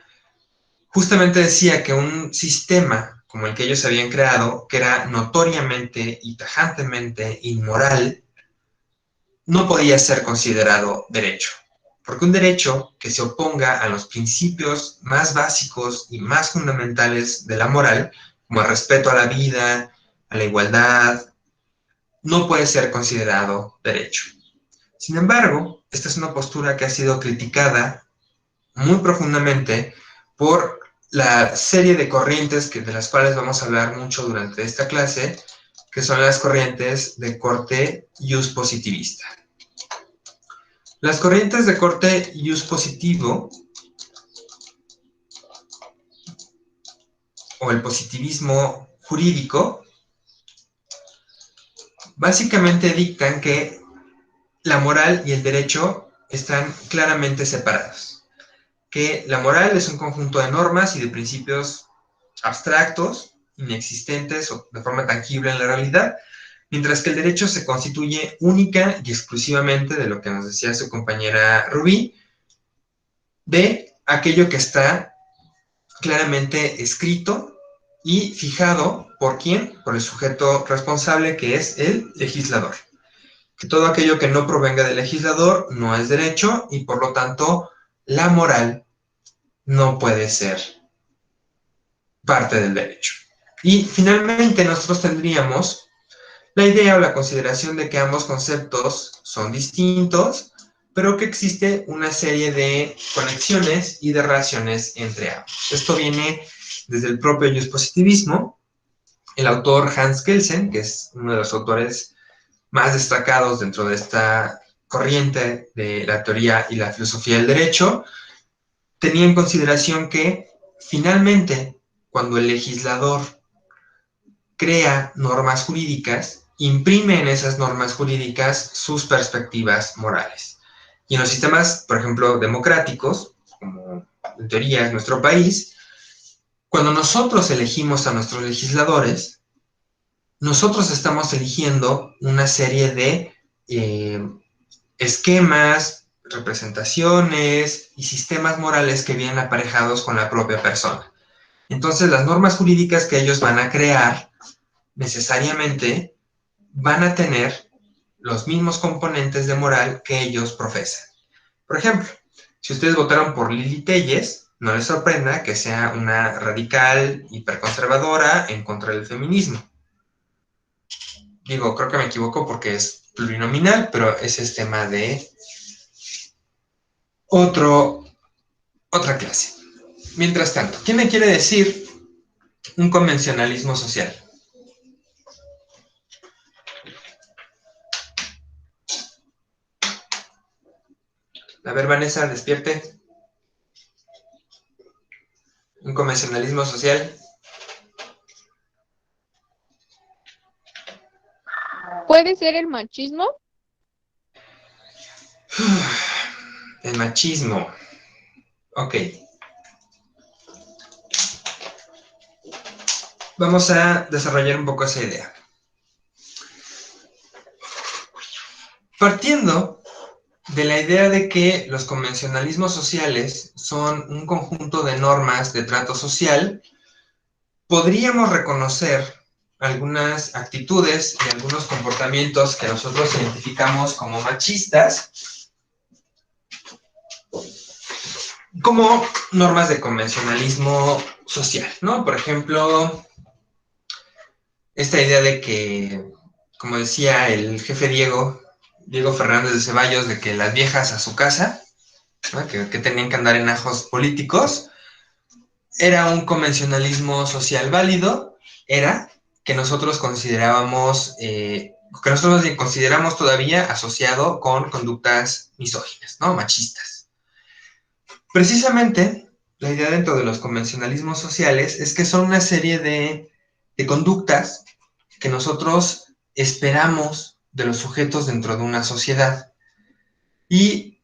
S1: justamente decía que un sistema como el que ellos habían creado, que era notoriamente y tajantemente inmoral, no podía ser considerado derecho. Porque un derecho que se oponga a los principios más básicos y más fundamentales de la moral, como el respeto a la vida, a la igualdad, no puede ser considerado derecho. Sin embargo, esta es una postura que ha sido criticada muy profundamente por la serie de corrientes de las cuales vamos a hablar mucho durante esta clase, que son las corrientes de corte positivismo. Las corrientes de corte positivo o el positivismo jurídico básicamente dictan que la moral y el derecho están claramente separados, que la moral es un conjunto de normas y de principios abstractos, inexistentes o de forma tangible en la realidad, mientras que el derecho se constituye única y exclusivamente de lo que nos decía su compañera Rubí, de aquello que está claramente escrito y fijado ¿por quién? Por el sujeto responsable, que es el legislador. Que todo aquello que no provenga del legislador no es derecho y por lo tanto la moral no puede ser parte del derecho. Y finalmente nosotros tendríamos la idea o la consideración de que ambos conceptos son distintos, pero que existe una serie de conexiones y de relaciones entre ambos. Esto viene desde el propio positivismo. El autor Hans Kelsen, que es uno de los autores más destacados dentro de esta corriente de la teoría y la filosofía del derecho, tenía en consideración que finalmente cuando el legislador crea normas jurídicas, imprime en esas normas jurídicas sus perspectivas morales. Y en los sistemas, por ejemplo, democráticos, como en teoría es nuestro país, Cuando nosotros elegimos a nuestros legisladores, nosotros estamos eligiendo una serie de esquemas, representaciones y sistemas morales que vienen aparejados con la propia persona. Entonces, las normas jurídicas que ellos van a crear necesariamente van a tener los mismos componentes de moral que ellos profesan. Por ejemplo, si ustedes votaron por Lili Telles, no les sorprenda que sea una radical hiperconservadora en contra del feminismo. Digo, creo que me equivoco porque es plurinominal, pero ese es tema de otra clase. Mientras tanto, ¿qué me quiere decir un convencionalismo social? A ver, Vanessa, despierte. Un convencionalismo social.
S6: ¿Puede ser el machismo?
S1: El machismo. Ok. Vamos a desarrollar un poco esa idea. Partiendo de la idea de que los convencionalismos sociales son un conjunto de normas de trato social, podríamos reconocer algunas actitudes y algunos comportamientos que nosotros identificamos como machistas como normas de convencionalismo social, ¿no? Por ejemplo, esta idea de que, como decía el jefe Diego Fernández de Ceballos, de que las viejas a su casa, ¿no? que tenían que andar en ajos políticos, era un convencionalismo social válido, era que nosotros consideramos todavía asociado con conductas misóginas, ¿no? Machistas. Precisamente, la idea dentro de los convencionalismos sociales es que son una serie de conductas que nosotros esperamos de los sujetos dentro de una sociedad y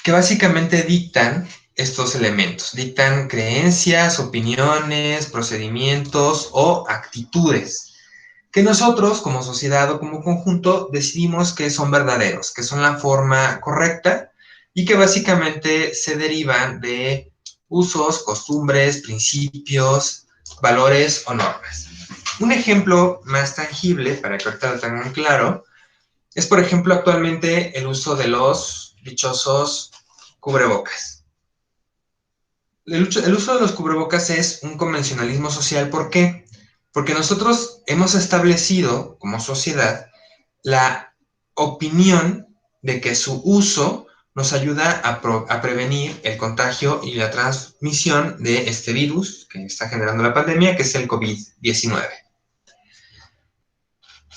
S1: que básicamente dictan estos elementos, dictan creencias, opiniones, procedimientos o actitudes que nosotros como sociedad o como conjunto decidimos que son verdaderos, que son la forma correcta y que básicamente se derivan de usos, costumbres, principios, valores o normas. Un ejemplo más tangible, para que ahorita lo tengan claro, es por ejemplo actualmente el uso de los dichosos cubrebocas. El uso de los cubrebocas es un convencionalismo social, ¿por qué? Porque nosotros hemos establecido como sociedad la opinión de que su uso nos ayuda a prevenir el contagio y la transmisión de este virus que está generando la pandemia, que es el COVID-19.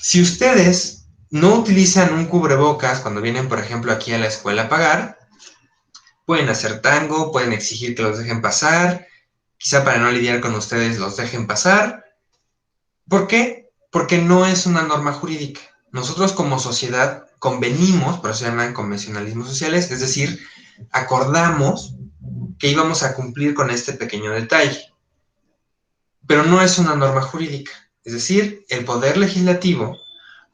S1: Si ustedes no utilizan un cubrebocas cuando vienen, por ejemplo, aquí a la escuela a pagar, pueden hacer tango, pueden exigir que los dejen pasar, quizá para no lidiar con ustedes los dejen pasar. ¿Por qué? Porque no es una norma jurídica. Nosotros como sociedad convenimos, por eso se llaman convencionalismos sociales, es decir, acordamos que íbamos a cumplir con este pequeño detalle. Pero no es una norma jurídica. Es decir, el Poder Legislativo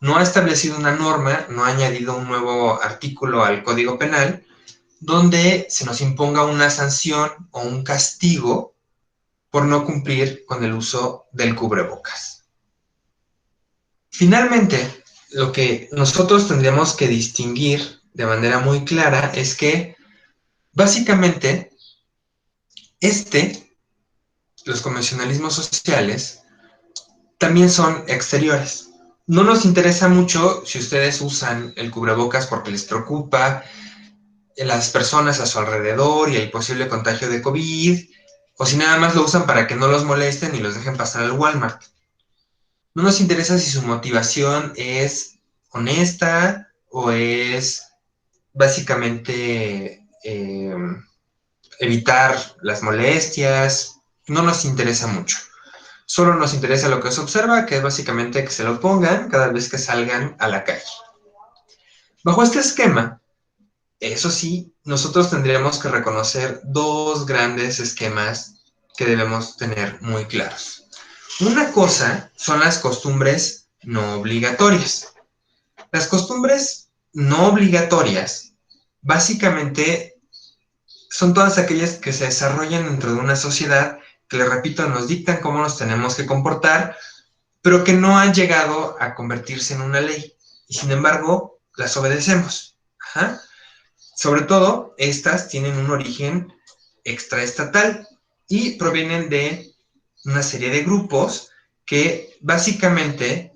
S1: no ha establecido una norma, no ha añadido un nuevo artículo al Código Penal donde se nos imponga una sanción o un castigo por no cumplir con el uso del cubrebocas. Finalmente, lo que nosotros tendríamos que distinguir de manera muy clara es que, básicamente, los convencionalismos sociales, también son exteriores. No nos interesa mucho si ustedes usan el cubrebocas porque les preocupa las personas a su alrededor y el posible contagio de COVID, o si nada más lo usan para que no los molesten y los dejen pasar al Walmart. No nos interesa si su motivación es honesta o es básicamente evitar las molestias. No nos interesa mucho. Solo nos interesa lo que se observa, que es básicamente que se lo pongan cada vez que salgan a la calle. Bajo este esquema, eso sí, nosotros tendríamos que reconocer dos grandes esquemas que debemos tener muy claros. Una cosa son las costumbres no obligatorias. Las costumbres no obligatorias básicamente son todas aquellas que se desarrollan dentro de una sociedad que, les repito, nos dictan cómo nos tenemos que comportar, pero que no han llegado a convertirse en una ley. Y sin embargo, las obedecemos. Ajá. Sobre todo, estas tienen un origen extraestatal y provienen de una serie de grupos que básicamente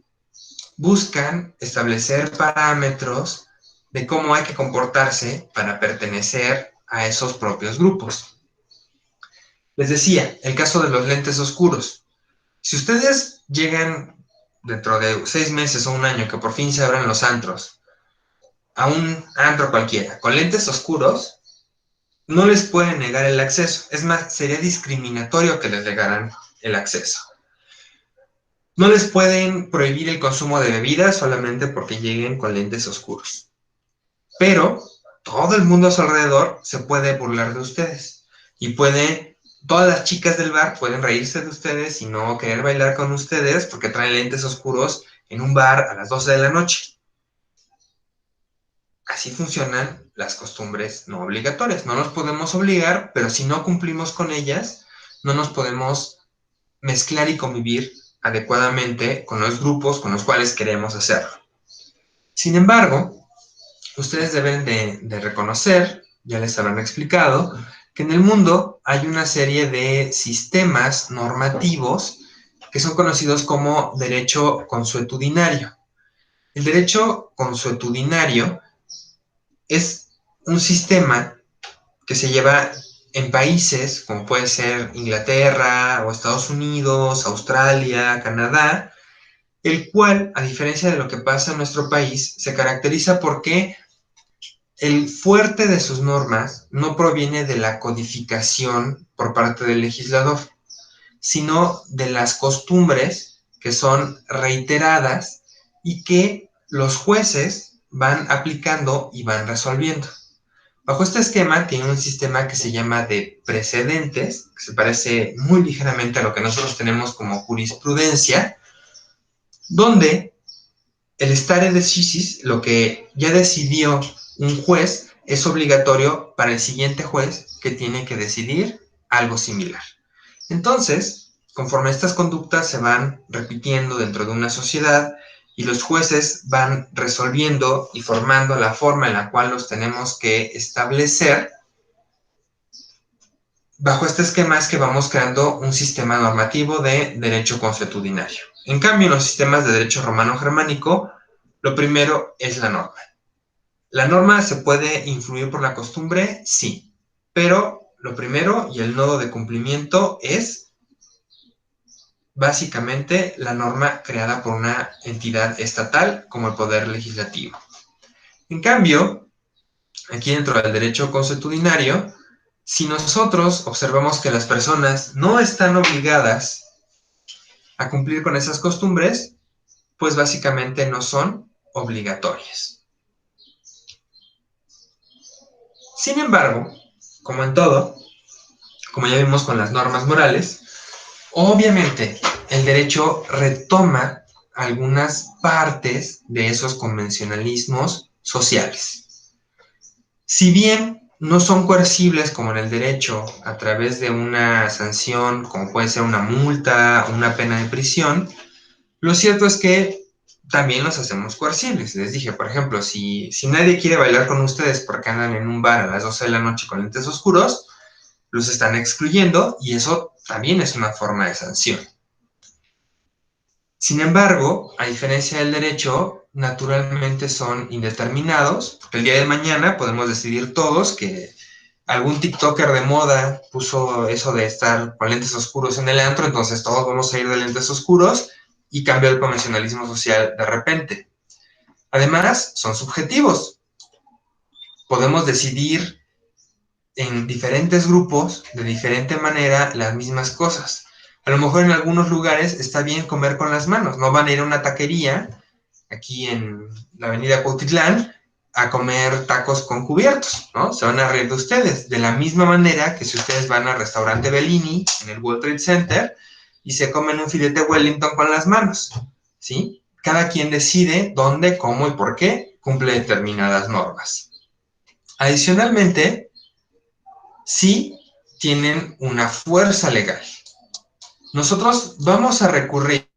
S1: buscan establecer parámetros de cómo hay que comportarse para pertenecer a esos propios grupos. Les decía, el caso de los lentes oscuros. Si ustedes llegan dentro de 6 meses o un año, que por fin se abran los antros, a un antro cualquiera, con lentes oscuros, no les pueden negar el acceso. Es más, sería discriminatorio que les negaran el acceso. No les pueden prohibir el consumo de bebidas solamente porque lleguen con lentes oscuros. Pero todo el mundo a su alrededor se puede burlar de ustedes. Y todas las chicas del bar pueden reírse de ustedes y no querer bailar con ustedes porque traen lentes oscuros en un bar a las 12 de la noche. Así funcionan las costumbres no obligatorias. No nos podemos obligar, pero si no cumplimos con ellas, no nos podemos mezclar y convivir adecuadamente con los grupos con los cuales queremos hacerlo. Sin embargo, ustedes deben de reconocer, ya les habrán explicado, que en el mundo hay una serie de sistemas normativos que son conocidos como derecho consuetudinario. El derecho consuetudinario es un sistema que se lleva en países como puede ser Inglaterra o Estados Unidos, Australia, Canadá, el cual, a diferencia de lo que pasa en nuestro país, se caracteriza porque el fuerte de sus normas no proviene de la codificación por parte del legislador, sino de las costumbres que son reiteradas y que los jueces van aplicando y van resolviendo. Bajo este esquema tiene un sistema que se llama de precedentes, que se parece muy ligeramente a lo que nosotros tenemos como jurisprudencia, donde el stare decisis, lo que ya decidió un juez, es obligatorio para el siguiente juez que tiene que decidir algo similar. Entonces, conforme estas conductas se van repitiendo dentro de una sociedad y los jueces van resolviendo y formando la forma en la cual los tenemos que establecer, bajo este esquema es que vamos creando un sistema normativo de derecho consuetudinario. En cambio, en los sistemas de derecho romano-germánico, lo primero es la norma. ¿La norma se puede influir por la costumbre? Sí, pero lo primero y el nodo de cumplimiento es básicamente la norma creada por una entidad estatal como el Poder Legislativo. En cambio, aquí dentro del derecho consuetudinario, si nosotros observamos que las personas no están obligadas a cumplir con esas costumbres, pues básicamente no son obligatorias. Sin embargo, como en todo, como ya vimos con las normas morales, obviamente el derecho retoma algunas partes de esos convencionalismos sociales. Si bien no son coercibles como en el derecho a través de una sanción, como puede ser una multa o una pena de prisión, lo cierto es que también los hacemos coercibles. Les dije, por ejemplo, si nadie quiere bailar con ustedes porque andan en un bar a las 12 de la noche con lentes oscuros, los están excluyendo y eso también es una forma de sanción. Sin embargo, a diferencia del derecho, naturalmente son indeterminados, porque el día de mañana podemos decidir todos que algún TikToker de moda puso eso de estar con lentes oscuros en el antro, entonces todos vamos a ir de lentes oscuros y cambió el convencionalismo social de repente. Además, son subjetivos. Podemos decidir en diferentes grupos, de diferente manera, las mismas cosas. A lo mejor en algunos lugares está bien comer con las manos. No van a ir a una taquería, aquí en la avenida Cuautitlán, a comer tacos con cubiertos, ¿no? Se van a reír de ustedes. De la misma manera que si ustedes van al restaurante Bellini en el World Trade Center y se comen un filete Wellington con las manos, ¿sí? Cada quien decide dónde, cómo y por qué cumple determinadas normas. Adicionalmente, sí tienen una fuerza legal. Nosotros vamos a recurrir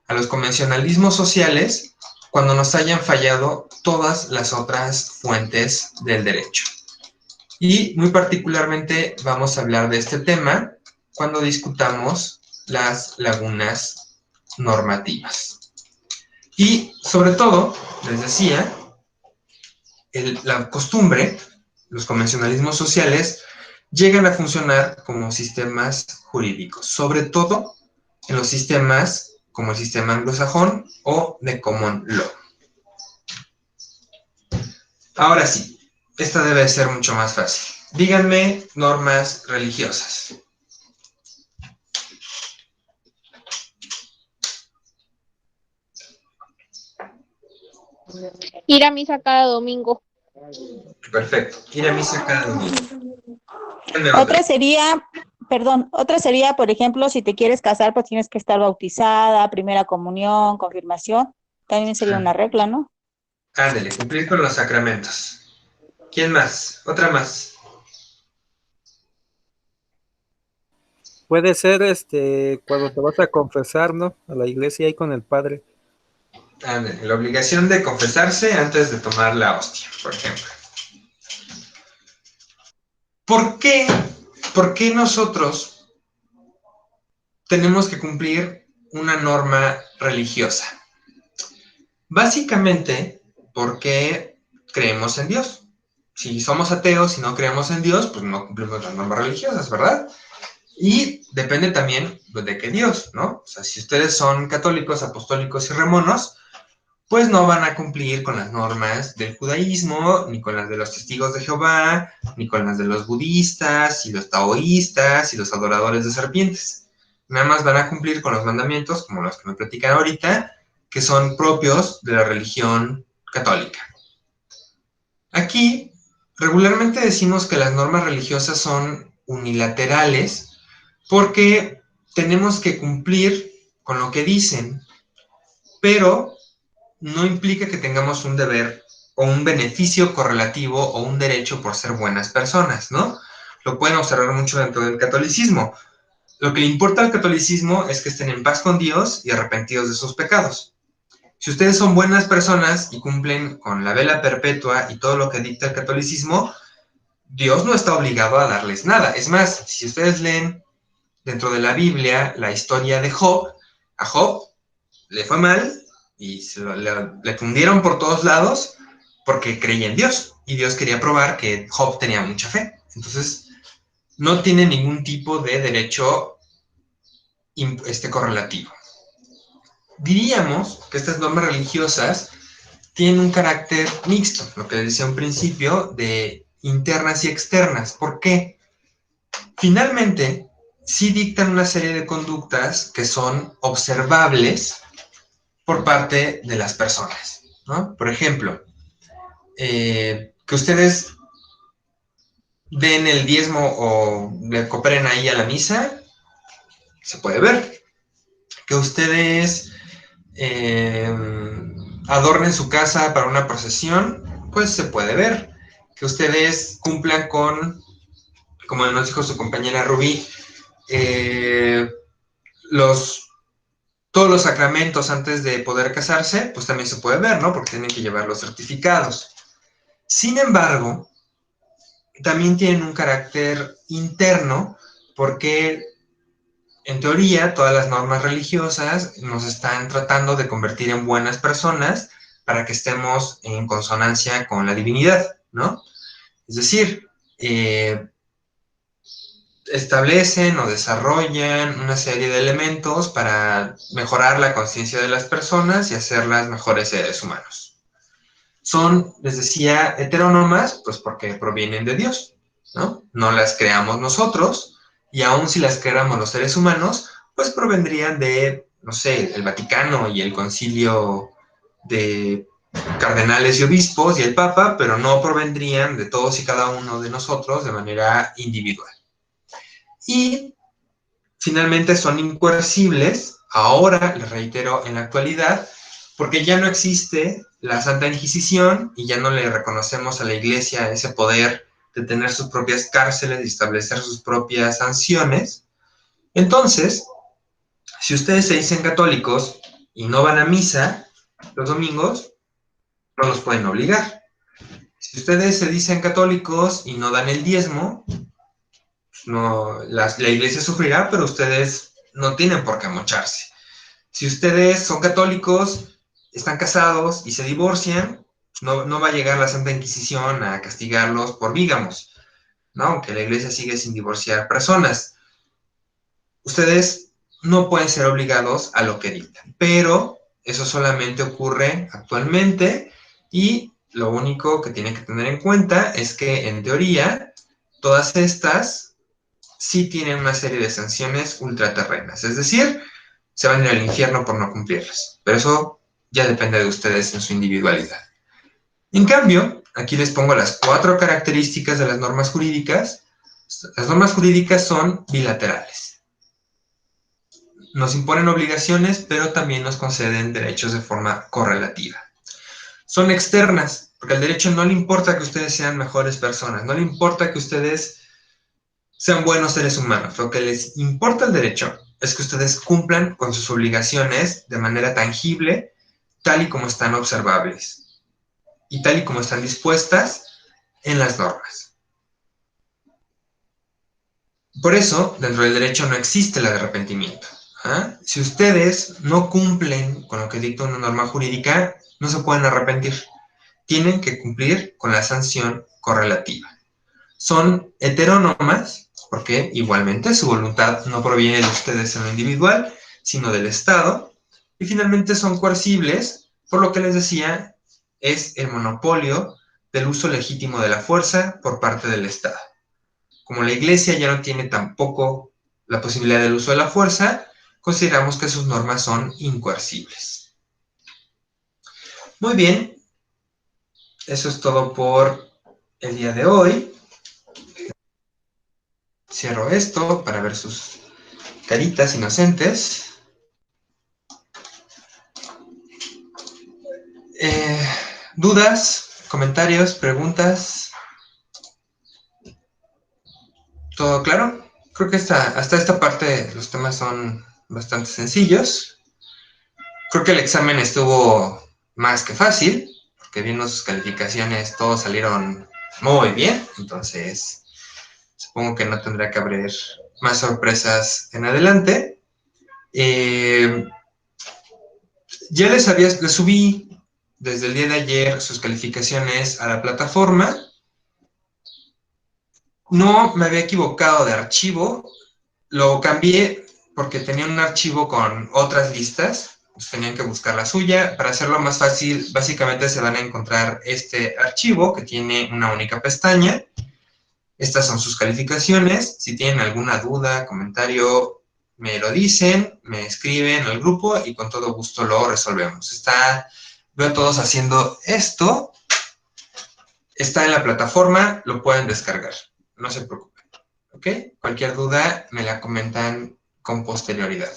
S1: a los convencionalismos sociales cuando nos hayan fallado todas las otras fuentes del derecho. Y muy particularmente vamos a hablar de este tema cuando discutamos las lagunas normativas. Y sobre todo, les decía, la costumbre, los convencionalismos sociales, llegan a funcionar como sistemas jurídicos, sobre todo en los sistemas como el sistema anglosajón o de common law. Ahora sí, esta debe ser mucho más fácil. Díganme normas religiosas.
S6: Ir a misa cada domingo.
S1: Perfecto, ir a misa cada domingo.
S4: Otra sería, por ejemplo, si te quieres casar, pues tienes que estar bautizada, primera comunión, confirmación. También sería una regla, ¿no?
S1: Ándale, cumplir con los sacramentos. ¿Quién más? Otra más.
S7: Puede ser cuando te vas a confesar, ¿no? A la iglesia ahí con el padre.
S1: Ándale, la obligación de confesarse antes de tomar la hostia, por ejemplo. ¿Por qué nosotros tenemos que cumplir una norma religiosa? Básicamente, porque creemos en Dios. Si somos ateos y no creemos en Dios, pues no cumplimos las normas religiosas, ¿verdad? Y depende también de qué Dios, ¿no? O sea, si ustedes son católicos, apostólicos y remonos, pues no van a cumplir con las normas del judaísmo, ni con las de los testigos de Jehová, ni con las de los budistas, y los taoístas, y los adoradores de serpientes. Nada más van a cumplir con los mandamientos, como los que me platican ahorita, que son propios de la religión católica. Aquí, regularmente decimos que las normas religiosas son unilaterales, porque tenemos que cumplir con lo que dicen, pero no implica que tengamos un deber o un beneficio correlativo o un derecho por ser buenas personas, ¿no? Lo pueden observar mucho dentro del catolicismo. Lo que le importa al catolicismo es que estén en paz con Dios y arrepentidos de sus pecados. Si ustedes son buenas personas y cumplen con la vela perpetua y todo lo que dicta el catolicismo, Dios no está obligado a darles nada. Es más, si ustedes leen dentro de la Biblia la historia de Job, a Job le fue mal y le fundieron por todos lados porque creía en Dios y Dios quería probar que Job tenía mucha fe. Entonces, no tiene ningún tipo de derecho correlativo. Diríamos que estas normas religiosas tienen un carácter mixto, lo que les decía a un principio, de internas y externas. ¿Por qué? Finalmente, sí dictan una serie de conductas que son observables por parte de las personas, ¿no? Por ejemplo, que ustedes den el diezmo o le cooperen ahí a la misa, se puede ver. Que ustedes adornen su casa para una procesión, pues se puede ver. Que ustedes cumplan con, como nos dijo su compañera Rubí, todos los sacramentos antes de poder casarse, pues también se puede ver, ¿no? Porque tienen que llevar los certificados. Sin embargo, también tienen un carácter interno, porque en teoría todas las normas religiosas nos están tratando de convertir en buenas personas para que estemos en consonancia con la divinidad, ¿no? Es decir, establecen o desarrollan una serie de elementos para mejorar la conciencia de las personas y hacerlas mejores seres humanos. Son, les decía, heterónomas, pues porque provienen de Dios, ¿no? No las creamos nosotros, y aun si las creáramos los seres humanos, pues provendrían de, no sé, el Vaticano y el Concilio de cardenales y obispos y el Papa, pero no provendrían de todos y cada uno de nosotros de manera individual. Y finalmente son incoercibles, ahora, les reitero, en la actualidad, porque ya no existe la Santa Inquisición y ya no le reconocemos a la Iglesia ese poder de tener sus propias cárceles y establecer sus propias sanciones. Entonces, si ustedes se dicen católicos y no van a misa los domingos, no los pueden obligar. Si ustedes se dicen católicos y no dan el diezmo, no, la iglesia sufrirá, pero ustedes no tienen por qué mocharse. Si ustedes son católicos, están casados y se divorcian, no va a llegar la Santa Inquisición a castigarlos por bígamos, ¿no? Aunque la iglesia sigue sin divorciar personas. Ustedes no pueden ser obligados a lo que dictan, pero eso solamente ocurre actualmente y lo único que tienen que tener en cuenta es que en teoría todas estas sí tienen una serie de sanciones ultraterrenas, es decir, se van a ir al infierno por no cumplirlas, pero eso ya depende de ustedes en su individualidad. En cambio, aquí les pongo las 4 características de las normas jurídicas. Las normas jurídicas son bilaterales. Nos imponen obligaciones, pero también nos conceden derechos de forma correlativa. Son externas, porque al derecho no le importa que ustedes sean mejores personas, no le importa que ustedes sean buenos seres humanos. Lo que les importa al derecho es que ustedes cumplan con sus obligaciones de manera tangible, tal y como están observables y tal y como están dispuestas en las normas. Por eso, dentro del derecho no existe el arrepentimiento. Si ustedes no cumplen con lo que dicta una norma jurídica, no se pueden arrepentir. Tienen que cumplir con la sanción correlativa. Son heterónomas, porque igualmente su voluntad no proviene de ustedes en lo individual, sino del Estado. Y finalmente son coercibles, por lo que les decía, es el monopolio del uso legítimo de la fuerza por parte del Estado. Como la Iglesia ya no tiene tampoco la posibilidad del uso de la fuerza, consideramos que sus normas son incoercibles. Muy bien, eso es todo por el día de hoy. Cierro esto para ver sus caritas inocentes. ¿Dudas, comentarios, preguntas? ¿Todo claro? Creo que hasta esta parte los temas son bastante sencillos. Creo que el examen estuvo más que fácil, porque viendo sus calificaciones todos salieron muy bien, entonces supongo que no tendrá que haber más sorpresas en adelante. Ya les subí desde el día de ayer sus calificaciones a la plataforma. No me había equivocado de archivo, lo cambié porque tenía un archivo con otras listas, pues tenían que buscar la suya. Para hacerlo más fácil, básicamente se van a encontrar este archivo que tiene una única pestaña. Estas son sus calificaciones. Si tienen alguna duda, comentario, me lo dicen, me escriben al grupo y con todo gusto lo resolvemos. Veo a todos haciendo esto. Está en la plataforma, lo pueden descargar. No se preocupen. ¿Ok? Cualquier duda me la comentan con posterioridad.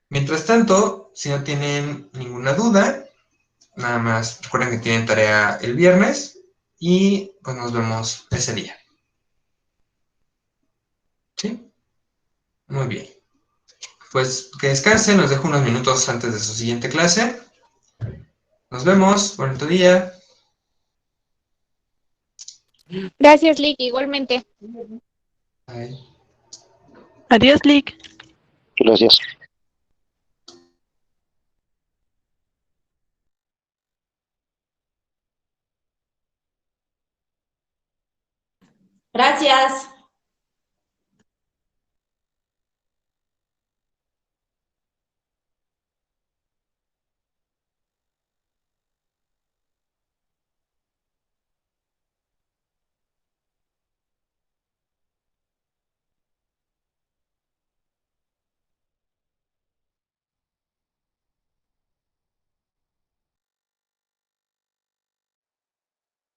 S1: Mientras tanto, si no tienen ninguna duda, nada más recuerden que tienen tarea el viernes y pues nos vemos ese día. ¿Sí? Muy bien. Pues que descansen, los dejo unos minutos antes de su siguiente clase. Nos vemos, bonito día.
S6: Gracias, Lick, igualmente.
S1: Bye.
S8: Adiós, Lick.
S2: Gracias.
S4: Gracias.